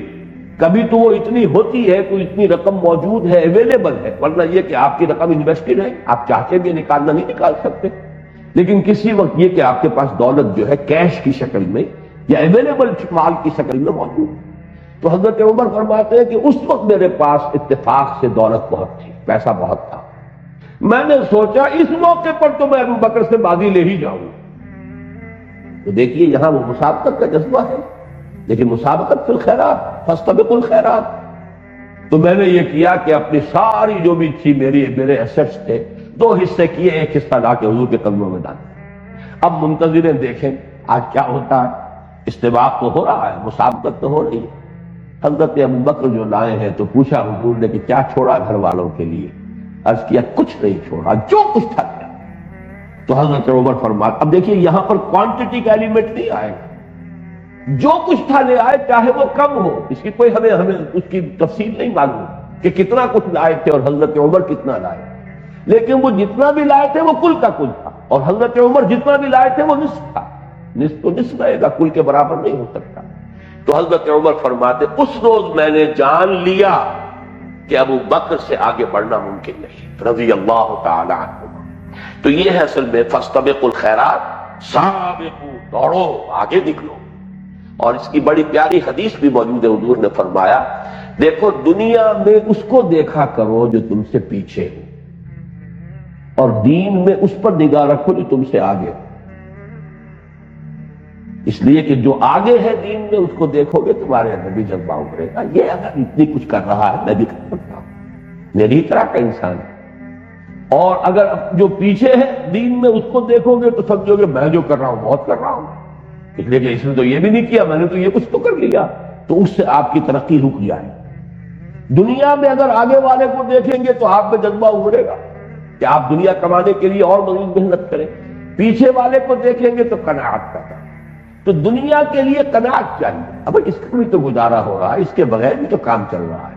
کبھی تو وہ اتنی ہوتی ہے، کوئی اتنی رقم موجود ہے، اویلیبل ہے، ورنہ یہ کہ آپ کی رقم انویسٹڈ ہے، آپ چاہتے بھی نکالنا نہیں نکال سکتے۔ لیکن کسی وقت یہ کہ آپ کے پاس دولت جو ہے کیش کی شکل میں یا اویلیبل مال کی شکل میں موجود ہے۔ تو حضرت عمر فرماتے ہیں کہ اس وقت میرے پاس اتفاق سے دولت بہت تھی، پیسہ بہت تھا۔ میں نے سوچا اس موقع پر تو میں ابو بکر سے بازی لے ہی جاؤں۔ تو دیکھیے یہاں وہ مسابقت کا جذبہ ہے، لیکن مسابقت فی الخیرات فاستبقوا الخیرات۔ تو میں نے یہ کیا کہ اپنی ساری جو بھی تھی میرے ایسٹس تھے، 2 حصے کیے، ایک حصہ لا کے حضور کے قدموں میں ڈالا۔ اب منتظریں دیکھیں آج کیا ہوتا ہے۔ استباق تو ہو رہا ہے، مسابقت تو ہو رہی ہے۔ حضرت ابو بکر جو لائے ہیں تو پوچھا حضور نے کہ کیا چھوڑا گھر والوں کے لیے؟ عرض کیا کچھ نہیں چھوڑا، جو کچھ تھا کیا۔ تو حضرت عمر فرماتے، اب دیکھیے یہاں پر کوانٹٹی کا ایلیمنٹ نہیں آئے گا، جو کچھ تھا لے آئے، چاہے وہ کم ہو، اس کی کوئی ہمیں اس کی تفصیل نہیں معلوم کہ کتنا کچھ لائے تھے اور حضرت عمر کتنا لائے، لیکن وہ جتنا بھی لائے تھے وہ کل کا کل تھا، اور حضرت عمر جتنا بھی لائے تھے وہ نصف تھا۔ نصف تو نصف رہے گا، کل کے برابر نہیں ہو سکتا۔ تو حضرت عمر فرماتے اس روز میں نے جان لیا کہ ابو بکر سے آگے بڑھنا ممکن نہیں، رضی اللہ تعالی عنہ۔ تو یہ ہے اصل میں فاستبقوا الخیرات، سابقوا، دوڑو، آگے نکلو۔ اور اس کی بڑی پیاری حدیث بھی موجود ہے، حضور نے فرمایا دیکھو دنیا میں اس کو دیکھا کرو جو تم سے پیچھے ہو، اور دین میں اس پر نگاہ رکھو جو تم سے آگے ہو۔ اس لیے کہ جو آگے ہے دین میں اس کو دیکھو گے تمہارے اندر بھی جذبہ ابھرے گا، یہ اگر اتنی کچھ کر رہا ہے میں بھی کر سکتا ہوں، میری طرح کا انسان ہے۔ اور اگر جو پیچھے ہے دین میں اس کو دیکھو گے تو سمجھو گے میں جو کر رہا ہوں بہت کر رہا ہوں، اس لیے کہ اس نے تو یہ بھی نہیں کیا، میں نے تو یہ کچھ تو کر لیا، تو اس سے آپ کی ترقی رک جائے۔ دنیا میں اگر آگے والے کو دیکھیں گے تو آپ میں جذبہ ابھرے گا کہ آپ دنیا کمانے کے لیے اور مزید محنت کریں، پیچھے والے کو دیکھیں گے تو قناعت کریں۔ تو دنیا کے لیے قناعت چاہیے، اب اس کا بھی تو گزارا ہو رہا ہے، اس کے بغیر بھی تو کام چل رہا ہے،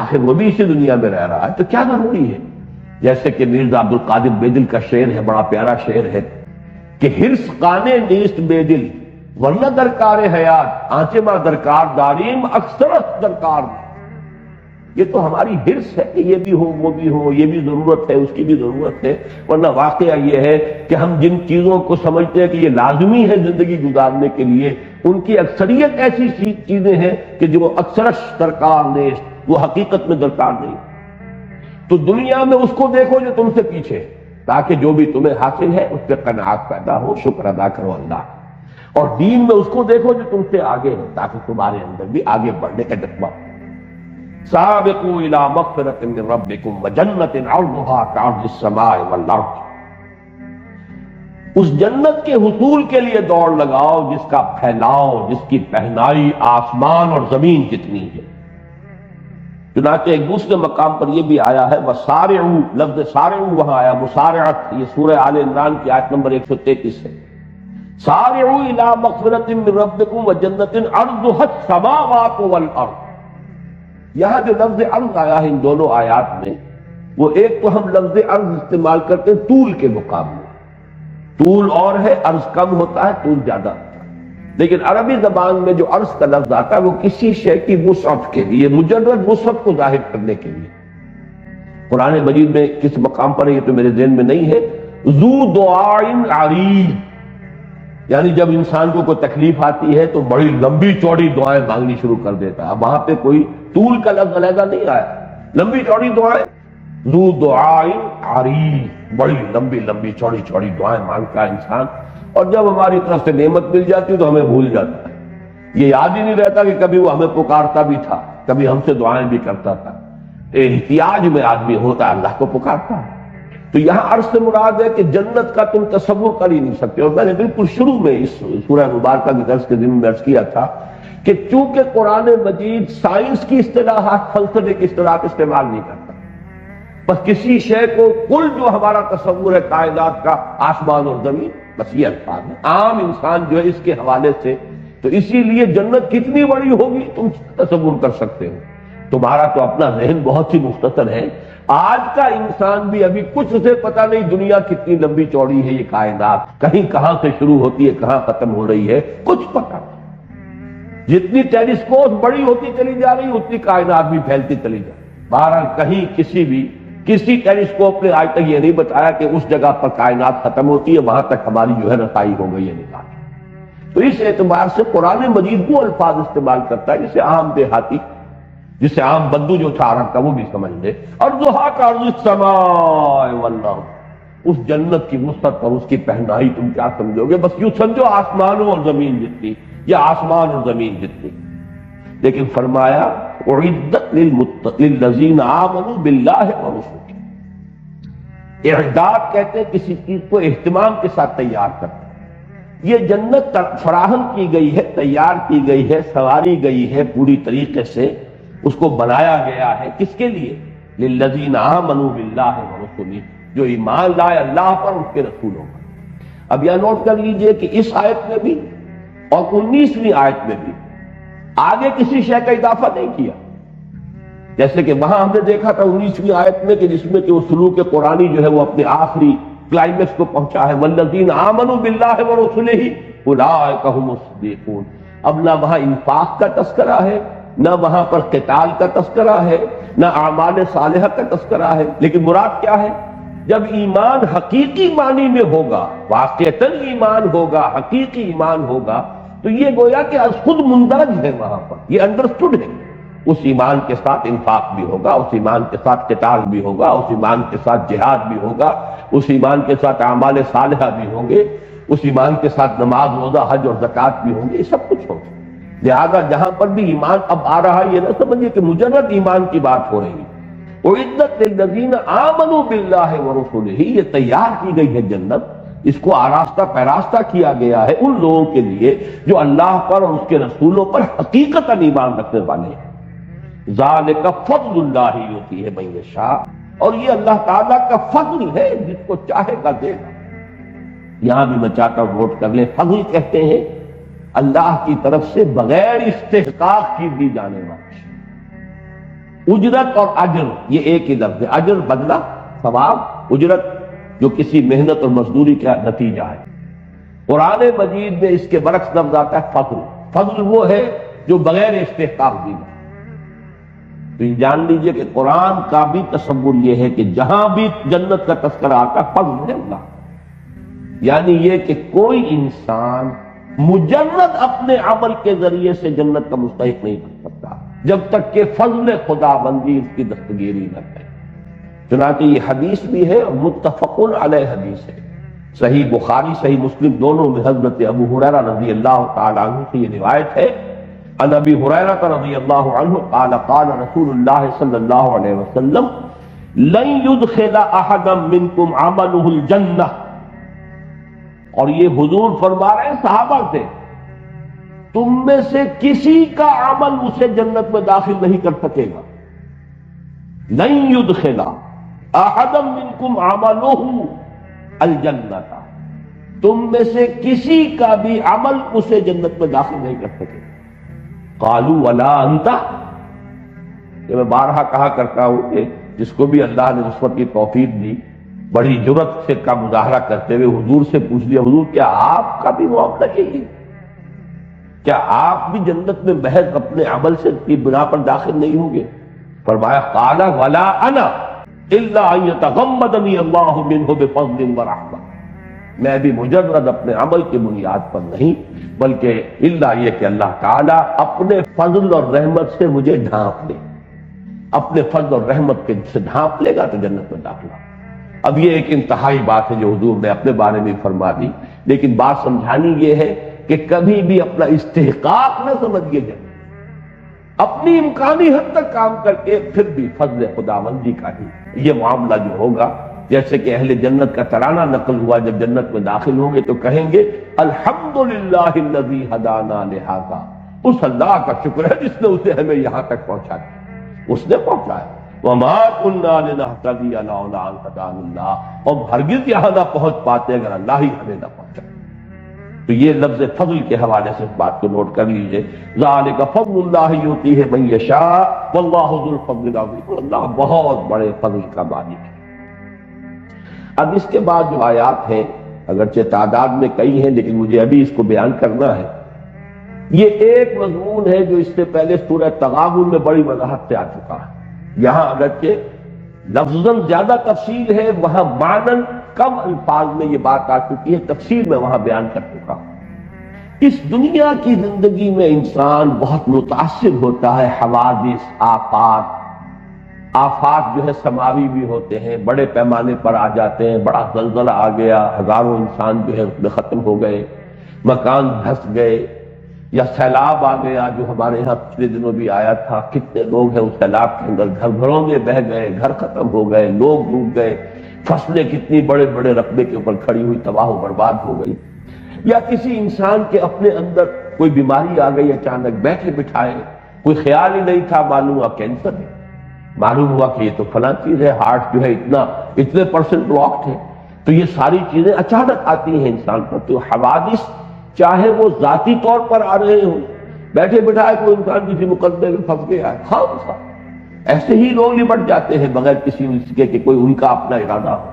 آخر وہ بھی اسی دنیا میں رہ رہا ہے، تو کیا ضروری ہے؟ جیسے کہ مرزا عبد القادر بے دل کا شعر ہے، بڑا پیارا شعر ہے کہ ہرس قانے نیست بے دل ورنہ درکار حیات آنچے ماں درکار داریم اکثرت درکار۔ یہ تو ہماری ہرس ہے کہ یہ بھی ہو وہ بھی ہو، یہ بھی ضرورت ہے اس کی بھی ضرورت ہے، ورنہ واقعہ یہ ہے کہ ہم جن چیزوں کو سمجھتے ہیں کہ یہ لازمی ہے زندگی گزارنے کے لیے، ان کی اکثریت ایسی چیزیں ہیں کہ جو اکثرش درکار نیست، وہ حقیقت میں درکار نہیں۔ تو دنیا میں اس کو دیکھو جو تم سے پیچھے، تاکہ جو بھی تمہیں حاصل ہے اس پہ قناعت پیدا ہو، شکر ادا کرو اللہ کا۔ اور دین میں اس کو دیکھو جو تم سے آگے ہے، تاکہ تمہارے اندر بھی آگے بڑھنے کا جذبہ ہو۔ سابقوا الى مغفرۃ من ربکم وجنۃ عرضها كعرض السماء والارض، اس جنت کے حصول کے لیے دوڑ لگاؤ جس کا پھیلاؤ، جس کی پہنائی آسمان اور زمین جتنی ہے۔ چنانچہ ایک دوسرے مقام پر یہ بھی آیا ہے وسارعوا، لفظ سارعوا وہاں آیا، مسارعت یہ سورہ آل عمران کی آیت نمبر 133 ہے۔ سارعوا الى مغفرۃ من ربکم وجنۃ عرضها السماوات والارض، یہاں جو لفظ عرض آیا ہے ان دونوں آیات میں، وہ ایک تو ہم لفظ عرض استعمال کرتے ہیں طول کے مقابلے، طول اور ہے، عرض کم ہوتا ہے، طول زیادہ ہوتا ہے، لیکن عربی زبان میں جو عرض کا لفظ آتا ہے وہ کسی شے کی وسعت کے لیے، مجرد وسعت کو ظاہر کرنے کے لیے۔ قرآن مجید میں کس مقام پر ہے یہ تو میرے ذہن میں نہیں ہے، ذو دعائن عریض، یعنی جب انسان کو کوئی تکلیف آتی ہے تو بڑی لمبی چوڑی دعائیں مانگنی شروع کر دیتا ہے، وہاں پہ کوئی طول کا لفظ علیحدہ نہیں آیا، لمبی چوڑی دعائیں، ذو دعائن عریض، بڑی لمبی لمبی چوڑی چوڑی دعائیں مانگتا ہے انسان، اور جب ہماری طرف سے نعمت مل جاتی ہے تو ہمیں بھول جاتا ہے، یہ یاد ہی نہیں رہتا کہ کبھی وہ ہمیں پکارتا بھی تھا، کبھی ہم سے دعائیں بھی کرتا تھا۔ احتیاج میں آدمی ہوتا ہے اللہ کو پکارتا ہے، تو یہاں عرض سے مراد ہے کہ جنت کا تم تصور کر ہی نہیں سکتے. اور میں نے بالکل شروع میں اس سورہ مبارکہ کے درس کے ضمن میں عرض کیا تھا کہ چونکہ قرآن مجید سائنس کی اصطلاحات، فلسفے کی اصطلاحات استعمال نہیں کرتا، بس کسی شے کو کل جو ہمارا تصور ہے کائنات کا، آسمان اور زمین، بس یہ الفاظ ہے. عام انسان جو ہے اس کے حوالے سے، تو اسی لیے جنت کتنی بڑی ہوگی تم تصور کر سکتے ہو. تمہارا تو اپنا ذہن بہت ہی مختصر ہے. آج کا انسان بھی ابھی کچھ اسے پتہ نہیں دنیا کتنی لمبی چوڑی ہے، یہ کائنات کہیں کہاں سے شروع ہوتی ہے کہاں ختم ہو رہی ہے، کچھ پتہ نہیں. جتنی ٹیلیسکوپ بڑی ہوتی چلی جا رہی اتنی کائنات بھی پھیلتی چلی جا رہی. بہرحال کہیں کسی ٹیلیسکوپ نے آج تک یہ نہیں بتایا کہ اس جگہ پر کائنات ختم ہوتی ہے، وہاں تک ہماری جو ہے رسائی ہو گئی ہے نکال. تو اس اعتبار سے قرآن مجید وہ الفاظ استعمال کرتا ہے جسے عام دیہاتی، جسے عام بدو جو تھا عرب کا وہ بھی سمجھ لے. اور ضحیٰ کا عرض السماء والارض، اس جنت کی وسعت اور اس کی پہنائی تم کیا سمجھو گے؟ بس یوں سمجھو آسمانوں اور زمین جتنی، یا آسمان اور زمین جتنی. لیکن فرمایا اعدت للذین آمنوا باللہ ورسولہ. اعداد کہتے ہیں کسی چیز کو اہتمام کے ساتھ تیار کرتے. یہ جنت فراہم کی گئی ہے، تیار کی گئی ہے، سنواری گئی ہے پوری طریقے سے، اس کو بنایا گیا ہے. کس کے لیے؟ للذین آمنوا باللہ ورسولہ، جو ایمان لائے اللہ پر، اس کے رسولوں پر. اب یہ نوٹ کر لیجئے کہ اس آیت میں بھی اور 19ویں آیت میں بھی آگے کسی شے کا اضافہ نہیں کیا. جیسے کہ وہاں ہم نے دیکھا تھا 19ویں آیت میں کہ جس میں کہ وہ سلوک قرآنی جو ہے وہ اپنے آخری کلائمیکس کو پہنچا ہے، والذین آمنوا باللہ ورسولہ اولئک هم الصدیقون. اب نہ وہاں انفاق کا تذکرہ ہے، نہ وہاں پر قتال کا تذکرہ ہے، نہ اعمال صالحہ کا تذکرہ ہے. لیکن مراد کیا ہے؟ جب ایمان حقیقی معنی میں ہوگا، واقعتاً ایمان ہوگا، حقیقی ایمان ہوگا، تو یہ گویا کہ از خود مندرج ہے وہاں پر، یہ انڈرسٹوڈ ہے. اس ایمان کے ساتھ انفاق بھی ہوگا، اس ایمان کے ساتھ قتال بھی ہوگا، اس ایمان کے ساتھ جہاد بھی ہوگا، اس ایمان کے ساتھ اعمال صالحہ بھی ہوں گے، اس ایمان کے ساتھ نماز، روزہ، حج اور زکوٰۃ بھی ہوں گے. یہ سب کچھ ہوگا. لہذا جہاں پر بھی ایمان اب آ رہا ہے، یہ نہ سمجھیے کہ مجرد ایمان کی بات ہو رہی ہے. اعدت للذین آمنوا باللہ ورسولہ، یہ تیار کی گئی ہے جنت، اس کو آراستہ پیراستہ کیا گیا ہے ان لوگوں کے لیے جو اللہ پر اور اس کے رسولوں پر حقیقتاً ایمان رکھنے والے ہیں. ذالک فضل اللہ یؤتیہ من یشاء، اور یہ اللہ تعالیٰ کا فضل ہے، جس کو چاہے گا دے گا. یہاں بھی میں چاہتا ہوں نوٹ کر لیں، فضل کہتے ہیں اللہ کی طرف سے بغیر استحقاق کی دی جانے والی. اجرت اور اجر یہ ایک ہی لفظ ہے. اجر بدلہ، ثواب، اجرت جو کسی محنت اور مزدوری کا نتیجہ ہے. قرآن مجید میں اس کے برعکس لفظ آتا ہے فضل. فضل وہ ہے جو بغیر استحقاق دی جائے. تو یہ جان لیجئے کہ قرآن کا بھی تصور یہ ہے کہ جہاں بھی جنت کا تذکرہ آتا ہے فضل ہے اللہ. یعنی یہ کہ کوئی انسان مجرد اپنے عمل کے ذریعے سے جنت کا مستحق نہیں بن سکتا جب تک کہ فضل خدا بندی اس کی دستگیری نہ کرے. چنانچہ یہ حدیث بھی ہے اور متفق علیہ حدیث ہے. صحیح بخاری صحیح مسلم دونوں میں حضرت ابو ہریرہ رضی اللہ تعالی عنہ سے یہ روایت ہے. عن ابی ہریرہ رضی اللہ عنہ قال قال رسول اللہ صلی اللہ علیہ وسلم لن يدخل احدا منکم عمله الجنہ. اور یہ حضور فرما رہے ہیں صحابہ سے، تم میں سے کسی کا عمل اسے جنت میں داخل نہیں کر سکے گا. لن يدخل احدا منکم عمله الجنہ، تم میں سے کسی کا بھی عمل اسے جنت میں داخل نہیں کر سکے. قالوا ولا انت، یہ میں بارہا کہا کرتا ہوں کہ جس کو بھی اللہ نے نسبت کی توفیق دی، بڑی جرت سے کا مظاہرہ کرتے ہوئے حضور سے پوچھ لیا، حضور کیا آپ کا بھی معاملہ یہی؟ کیا آپ بھی جنت میں محض اپنے عمل سے کی بنا پر داخل نہیں ہوں گے؟ فرمایا قال ولا انا الا ان يتغمدني الله منه بفضل ورحمہ، میں بھی مجرد اپنے عمل کی بنیاد پر نہیں بلکہ الا یہ کہ اللہ تعالیٰ اپنے فضل اور رحمت سے مجھے ڈھانپ لے، اپنے فضل اور رحمت کے سے ڈھانپ لے گا تو جنت میں داخلہ. اب یہ ایک انتہائی بات ہے جو حضور نے اپنے بارے میں فرما دی، لیکن بات سمجھانی یہ ہے کہ کبھی بھی اپنا استحقاق نہ سمجھیے جائے. اپنی امکانی حد تک کام کر کے پھر بھی فضل خداوندی کا ہی یہ معاملہ جو ہوگا جیسے کہ اہل جنت کا ترانہ نقل ہوا، جب جنت میں داخل ہوں گے تو کہیں گے الحمدللہ الذی ہدانا لہذا، اس اللہ کا شکر ہے جس نے اسے ہمیں یہاں تک پہنچا دیا، اس نے پہنچایا۔ وما كنا لنهتدي لولا ان هدانا اللہ، اور ہرگز یہاں نہ پہنچ پاتے اگر اللہ ہی ہمیں نہ پہنچا۔ تو یہ لفظ فضل کے حوالے سے اس بات کو نوٹ کر لیجئے، ذالک فضل اللہ یؤتیہ من یشاء واللہ ذو الفضل العظیم، اللہ بہت بڑے فضل کا مالک ہے۔ اب اس کے بعد جو آیات ہیں، اگرچہ تعداد میں کئی ہیں لیکن مجھے ابھی اس کو بیان کرنا ہے، یہ ایک مضمون ہے جو اس سے پہلے سورہ تغابن میں بڑی وضاحت سے آ چکا ہے۔ یہاں اگرچہ لفظاً زیادہ تفصیل ہے، وہاں معنن کم الفاظ میں یہ بات آ چکی ہے، تفصیل میں وہاں بیان کر چکا ہوں۔ اس دنیا کی زندگی میں انسان بہت متاثر ہوتا ہے حوادث، آفات جو ہے سماوی بھی ہوتے ہیں، بڑے پیمانے پر آ جاتے ہیں، بڑا زلزلہ آ گیا، ہزاروں انسان جو ہے اس میں ختم ہو گئے، مکان دھس گئے، یا سیلاب آ گیا جو ہمارے یہاں پچھلے دنوں بھی آیا تھا، کتنے لوگ ہیں اس سیلاب کے اندر گھروں میں بہہ گئے، گھر ختم ہو گئے، لوگ ڈوب گئے، فصلیں کتنی بڑے بڑے رقبے کے اوپر کھڑی ہوئی تباہ و برباد ہو گئی، یا کسی انسان کے اپنے اندر کوئی بیماری آ گئی اچانک، بیٹھے بٹھائے کوئی خیال ہی نہیں تھا، معلوم ہوا کینسر ہے، معلوم ہوا کہ یہ تو فلاں چیز ہے، ہارٹ جو ہے اتنے پرسنٹ بلاکڈ ہے۔ تو یہ ساری چیزیں اچانک آتی ہیں انسان پر۔ تو حوادث چاہے وہ ذاتی طور پر آ رہے ہوں، بیٹھے بٹھائے کوئی انسان کسی مقدمے میں پھنس گیا ہے، خامخواہ ایسے ہی لوگ نمٹ جاتے ہیں بغیر کسی اس کے کہ کوئی ان کا اپنا ارادہ ہو،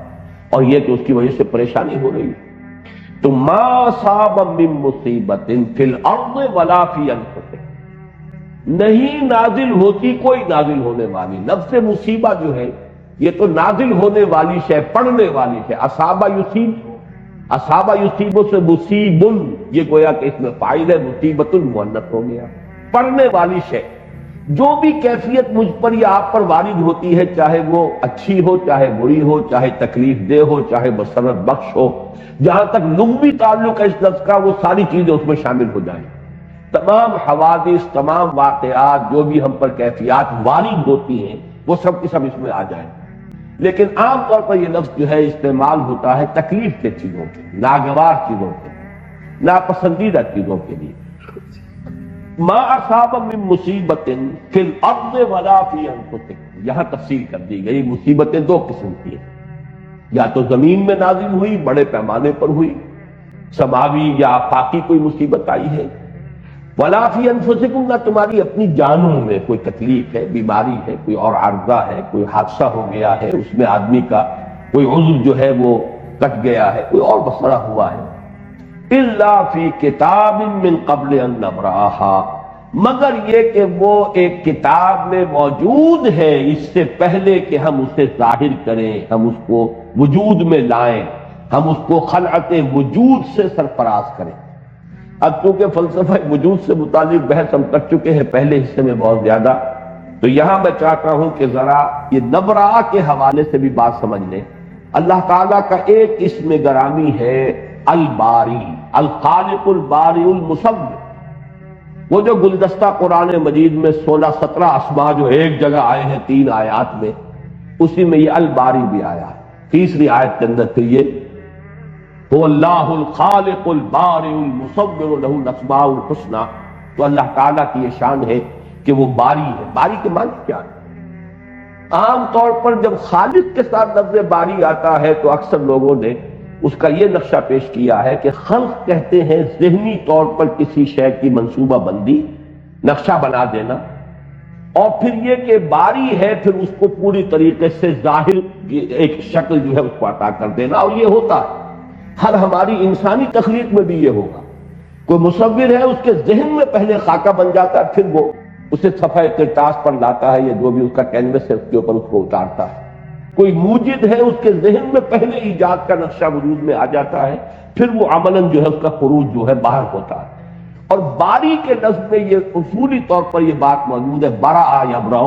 اور یہ کہ اس کی وجہ سے پریشانی ہو رہی ہے۔ تو ما اصاب من مصیبت فی الارض ولا فی انفسکم، نہیں نازل ہوتی کوئی نازل ہونے والی، لفظ مصیبہ جو ہے یہ تو نازل ہونے والی شے، پڑھنے والی شے، اصابہ یصیب، اصابہ یصیب سے مصیب، یہ گویا کہ اس میں فاعل ہے، مصیبت المؤنث ہو گیا، پڑھنے والی شے، جو بھی کیفیت مجھ پر یا آپ پر وارد ہوتی ہے، چاہے وہ اچھی ہو، چاہے بری ہو، چاہے تکلیف دہ ہو، چاہے مسرت بخش ہو، جہاں تک لغوی تعلق ہے اس لفظ کا، وہ ساری چیزیں اس میں شامل ہو جائیں۔ تمام حوادث، تمام واقعات، جو بھی ہم پر کیفیات وارد ہوتی ہیں، وہ سب کی سب اس میں آ جائیں۔ لیکن عام طور پر یہ لفظ جو ہے استعمال ہوتا ہے تکلیف کے چیزوں کے، ناگوار چیزوں کے، ناپسندیدہ چیزوں کے لیے۔ ما اصاب من مصیبت فی الارض ولا فی انفسکم، یہاں تفصیل کر دی گئی۔ مصیبتیں دو قسم کی ہیں، یا تو زمین میں نازل ہوئی، بڑے پیمانے پر ہوئی، سماوی یا آفاقی کوئی مصیبت آئی ہے، ولا فی انفسکم، نہ تمہاری اپنی جانوں میں کوئی تکلیف ہے، بیماری ہے، کوئی اور عارضہ ہے، کوئی حادثہ ہو گیا ہے، اس میں آدمی کا کوئی عضو جو ہے وہ کٹ گیا ہے، کوئی اور مسئلہ ہوا ہے۔ الا فی کتاب من قبل ان نبرأھا، مگر یہ کہ وہ ایک کتاب میں موجود ہے اس سے پہلے کہ ہم اسے ظاہر کریں، ہم اس کو وجود میں لائیں، ہم اس کو خلعت وجود سے سرفراز کریں۔ اب چونکہ فلسفہ وجود سے متعلق بحث ہم کر چکے ہیں پہلے حصے میں بہت زیادہ، تو یہاں میں چاہتا ہوں کہ ذرا یہ نبرہ کے حوالے سے بھی بات سمجھ لیں۔ اللہ تعالیٰ کا ایک اسم گرامی ہے الباری، الخالق الباری المصور، وہ جو گلدستہ قرآن مجید میں 16-17 اسماء جو ایک جگہ آئے ہیں 3 آیات میں، اسی میں یہ الباری بھی آیا ہے۔ تیسری آیت کے اندر پھر یہ هو اللہ الخالق البارئ المصور له الاسماء الحسنى، تو اللہ تعالیٰ کی یہ شان ہے کہ وہ باری ہے۔ باری کے معنی کیا ہے؟ عام طور پر جب خالق کے ساتھ لفظ باری آتا ہے تو اکثر لوگوں نے اس کا یہ نقشہ پیش کیا ہے کہ خلق کہتے ہیں ذہنی طور پر کسی شے کی منصوبہ بندی، نقشہ بنا دینا، اور پھر یہ کہ باری ہے پھر اس کو پوری طریقے سے ظاہر ایک شکل جو ہے اس کو عطا کر دینا، اور یہ ہوتا ہے ہر ہماری انسانی تخلیق میں بھی یہ ہوگا۔ کوئی مصور ہے، اس کے ذہن میں پہلے خاکہ بن جاتا ہے، پھر وہ اسے صفحہ کرتاس پر لاتا ہے، یا جو بھی اس کا کینوس ہے اس کے اوپر اس کو اتارتا ہے۔ کوئی موجد ہے، اس کے ذہن میں پہلے ایجاد کا نقشہ وجود میں آ جاتا ہے، پھر وہ عملاً جو ہے اس کا خروج جو ہے باہر ہوتا ہے۔ اور باری کے لفظ میں یہ اصولی طور پر یہ بات موجود ہے، برا یبرأ،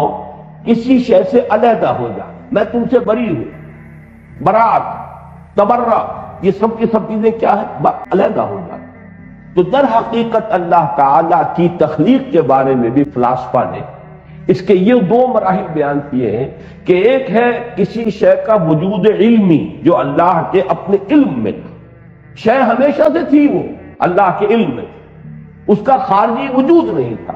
کسی شے سے علیحدہ ہو جا، میں تم سے بری ہوں، برات، تبرع، یہ سب کی سب چیزیں کیا ہے؟ علیحدہ ہو جاتی۔ تو در حقیقت اللہ تعالیٰ کی تخلیق کے بارے میں بھی فلاسفہ نے اس کے یہ دو مراحل بیان کیے ہیں کہ ایک ہے کسی شے کا وجود علمی جو اللہ کے اپنے علم میں تھا، شے ہمیشہ سے تھی، وہ اللہ کے علم میں اس کا خارجی وجود نہیں تھا،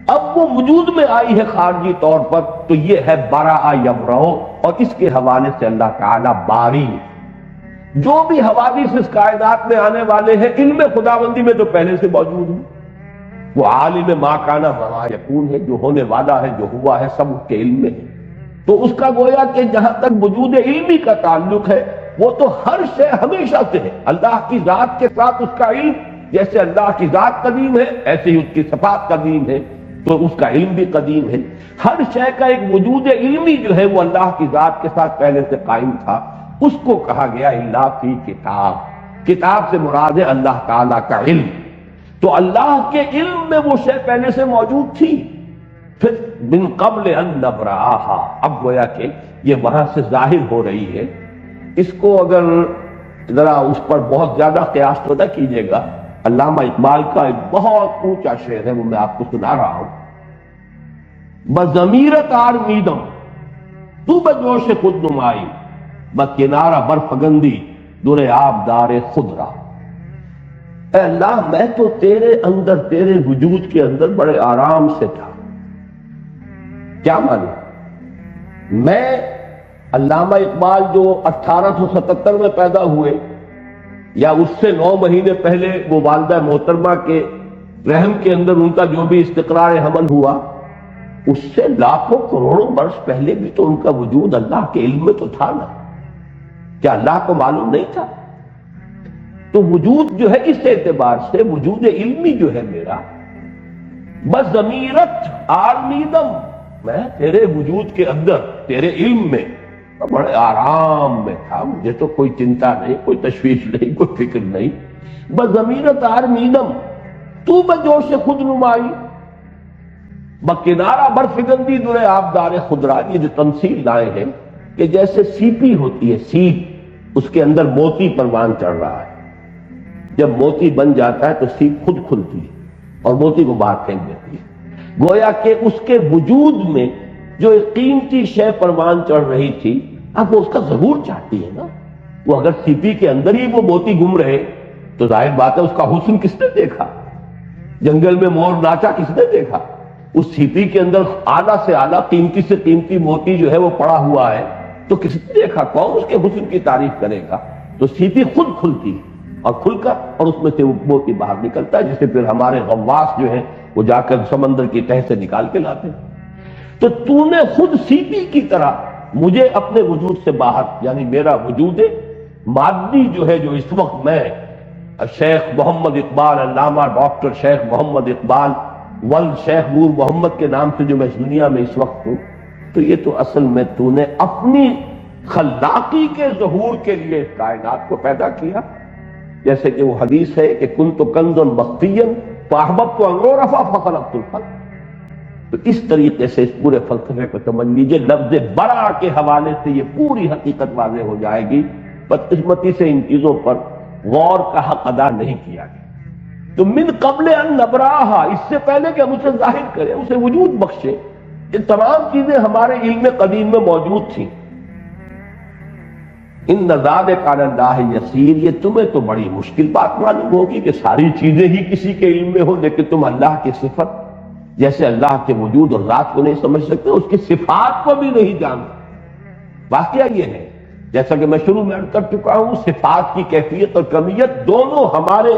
اب وہ وجود میں آئی ہے خارجی طور پر، تو یہ ہے برا یبرو، اور اس کے حوالے سے اللہ تعالی باری، جو بھی حوادث اس کائنات میں آنے والے ہیں علم خداوندی میں تو پہلے سے موجود ہیں، وہ عالم ما کان وما یکون ہے، جو ہونے والا ہے جو ہوا ہے سب اس کے علم میں ہے، تو اس کا گویا کہ جہاں تک وجود علمی کا تعلق ہے وہ تو ہر شے ہمیشہ سے ہے، اللہ کی ذات کے ساتھ اس کا علم، جیسے اللہ کی ذات قدیم ہے ایسے ہی اس کی صفات قدیم ہے، تو اس کا علم بھی قدیم ہے، ہر شے کا ایک وجود علمی جو ہے وہ اللہ کی ذات کے ساتھ پہلے سے قائم تھا، اس کو کہا گیا اللہ فی کتاب، کتاب سے مراد ہے اللہ تعالیٰ کا علم، تو اللہ کے علم میں وہ شے پہلے سے موجود تھی، پھر من قبل ان نبرأہا، اب گویا کہ یہ وہاں سے ظاہر ہو رہی ہے، اس کو اگر ذرا اس پر بہت زیادہ قیاس تو نہ کیجیے گا، علامہ اقبال کا ایک بہت اونچا شعر ہے وہ میں آپ کو سنا رہا ہوں، بضمیرت آرمیدم تو بجوش خود نمائی، بکنارہ برفگندی در آبدار خود را، اے اللہ میں تو تیرے اندر تیرے وجود کے اندر بڑے آرام سے تھا، کیا مانے میں علامہ اقبال جو 1877 میں پیدا ہوئے یا اس سے 9 مہینے پہلے وہ والدہ محترمہ کے رحم کے اندر ان کا جو بھی استقرار حمل ہوا، اس سے لاکھوں کروڑوں برس پہلے بھی تو ان کا وجود اللہ کے علم میں تو تھا نا، کیا اللہ کو معلوم نہیں تھا؟ تو وجود جو ہے اس اعتبار سے وجود علمی جو ہے میرا، بس ضمیرت آرمیدم، میں تیرے وجود کے اندر تیرے علم میں بڑے آرام میں تھا، مجھے تو کوئی چنتا نہیں، کوئی تشویش نہیں، کوئی فکر نہیں، بس ضمیرت آرمیدم تو بجوش خود نمائی، بکنارہ برفگندی در آبدار خدرا، یہ جو تمثیل لائے ہیں کہ جیسے سیپی ہوتی ہے، سیپ، اس کے اندر موتی پروان چڑھ رہا ہے، جب موتی بن جاتا ہے تو سیپ خود کھلتی ہے اور موتی کو باہر پھینک دیتی ہے، گویا کہ اس کے وجود میں جو ایک قیمتی شے پروان چڑھ رہی تھی، اب وہ اس کا ظہور چاہتی ہے نا، وہ اگر سیپی کے اندر ہی وہ موتی گم رہے تو ظاہر بات ہے اس کا حسن کس نے دیکھا، جنگل میں مور ناچا کس نے دیکھا، اس سیپی کے اندر اعلیٰ سے اعلیٰ قیمتی سے قیمتی موتی جو ہے وہ پڑا ہوا ہے، تو کس نے دیکھا، کون اس کے حسن کی تعریف کرے گا؟ تو سیپی خود کھلتی اور کھل کر اور اس میں سے وہ موتی باہر نکلتا ہے، جسے پھر ہمارے غواص جو ہیں وہ جا کر سمندر کی تہہ سے نکال کے لاتے ہیں۔ تو تو نے خود سیپی کی طرح مجھے اپنے وجود سے باہر، یعنی میرا وجود مادی جو ہے، جو اس وقت میں شیخ محمد اقبال، علامہ ڈاکٹر شیخ محمد اقبال ولد شیخ نور محمد کے نام سے جو میں اس دنیا میں اس وقت ہوں، تو یہ تو اصل میں تو نے اپنی خلاقی کے ظہور کے لیے اس کائنات کو پیدا کیا، جیسے کہ وہ حدیث ہے کہ کنت کنزا مخفیا فاحببت ان اعرف فخلقت الخلق، تو اس طریقے سے اس پورے فلسفے کو سمجھ لیجیے، لفظ برا کے حوالے سے یہ پوری حقیقت واضح ہو جائے گی، بدقسمتی سے ان چیزوں پر غور کا حق ادا نہیں کیا گیا۔ تو من قبل ان نبرأہا، اس سے پہلے کہ ہم اسے ظاہر کریں، اسے وجود بخشے، یہ تمام چیزیں ہمارے علم قدیم میں موجود تھیں۔ ان ذالک علی اللہ یسیر، یہ تمہیں تو بڑی مشکل بات معلوم ہوگی کہ ساری چیزیں ہی کسی کے علم میں ہو، لیکن تم اللہ کی صفت، جیسے اللہ کے وجود اور ذات کو نہیں سمجھ سکتے، اس کی صفات کو بھی نہیں جانتے۔ واقعہ یہ ہے، جیسا کہ میں شروع میں عرض کر چکا ہوں، صفات کی کیفیت اور کمیت دونوں ہمارے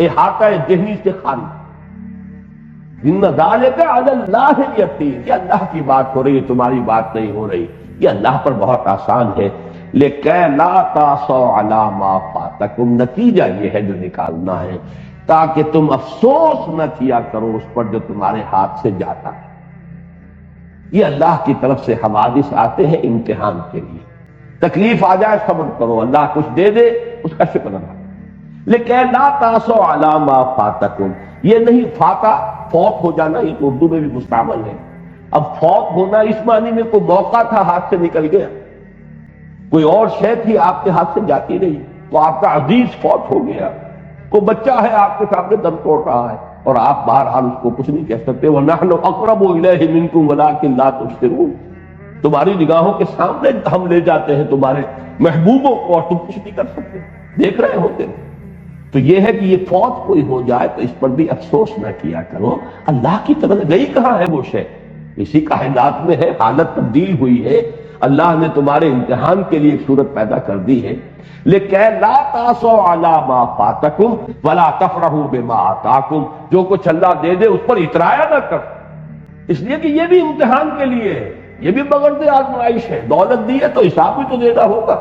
احاطہ ذہنی سے خالی۔ ان ذالک علی اللہ یسیر، یہ اللہ کی بات ہو رہی ہے، تمہاری بات نہیں ہو رہی، یہ اللہ پر بہت آسان ہے۔ لیکن لا تاسوا علی ما فاتکم، نتیجہ یہ ہے جو نکالنا ہے، تاکہ تم افسوس نہ کیا کرو اس پر جو تمہارے ہاتھ سے جاتا ہے۔ یہ اللہ کی طرف سے حوادث آتے ہیں امتحان کے لیے، تکلیف آ جائے صبر کرو، اللہ کچھ دے دے اس کا شکر ادا۔ لیکن لا تاسوا علی ما فاتکم، یہ نہیں فاتا فوت ہو جانا، یہ تو اردو میں بھی مستعمل ہے۔ اب فوت ہونا اس معنی میں کوئی موقع تھا ہاتھ سے نکل گیا، کوئی اور شے تھی آپ کے ہاتھ سے جاتی رہی، تو آپ کا عزیز فوت ہو گیا، کوئی بچہ ہے آپ کے سامنے دم توڑ رہا ہے اور آپ بہرحال اس کو کچھ نہیں کہہ سکتے. وَنَحْنُ أَقْرَبُ إِلَيْهِ مِنْكُمْ وَلَٰكِن لَا تُبْصِرُونَ. تمہاری نگاہوں کے سامنے ہم لے جاتے ہیں تمہارے محبوبوں کو اور تم کچھ نہیں کر سکتے، دیکھ رہے ہوتے. تو یہ ہے کہ یہ فوت کوئی ہو جائے تو اس پر بھی افسوس نہ کیا کرو. اللہ کی طرف گئی کہاں ہے وہ شے؟ اسی کائنات میں ہے، حالت تبدیل ہوئی ہے. اللہ نے تمہارے امتحان کے لیے ایک صورت پیدا کر دی ہے. لیکن لا تاسوا علی ما فاتکم ولا تفرحوا بما آتاکم. جو کچھ اللہ دے دے اس پر اترایا نہ کر، اس لیے کہ یہ بھی امتحان کے لیے ہے، یہ بھی بغرض آزمائش ہے. دولت دی ہے تو حساب بھی تو دینا ہوگا.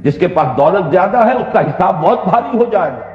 جس کے پاس دولت زیادہ ہے اس کا حساب بہت بھاری ہو جائے گا.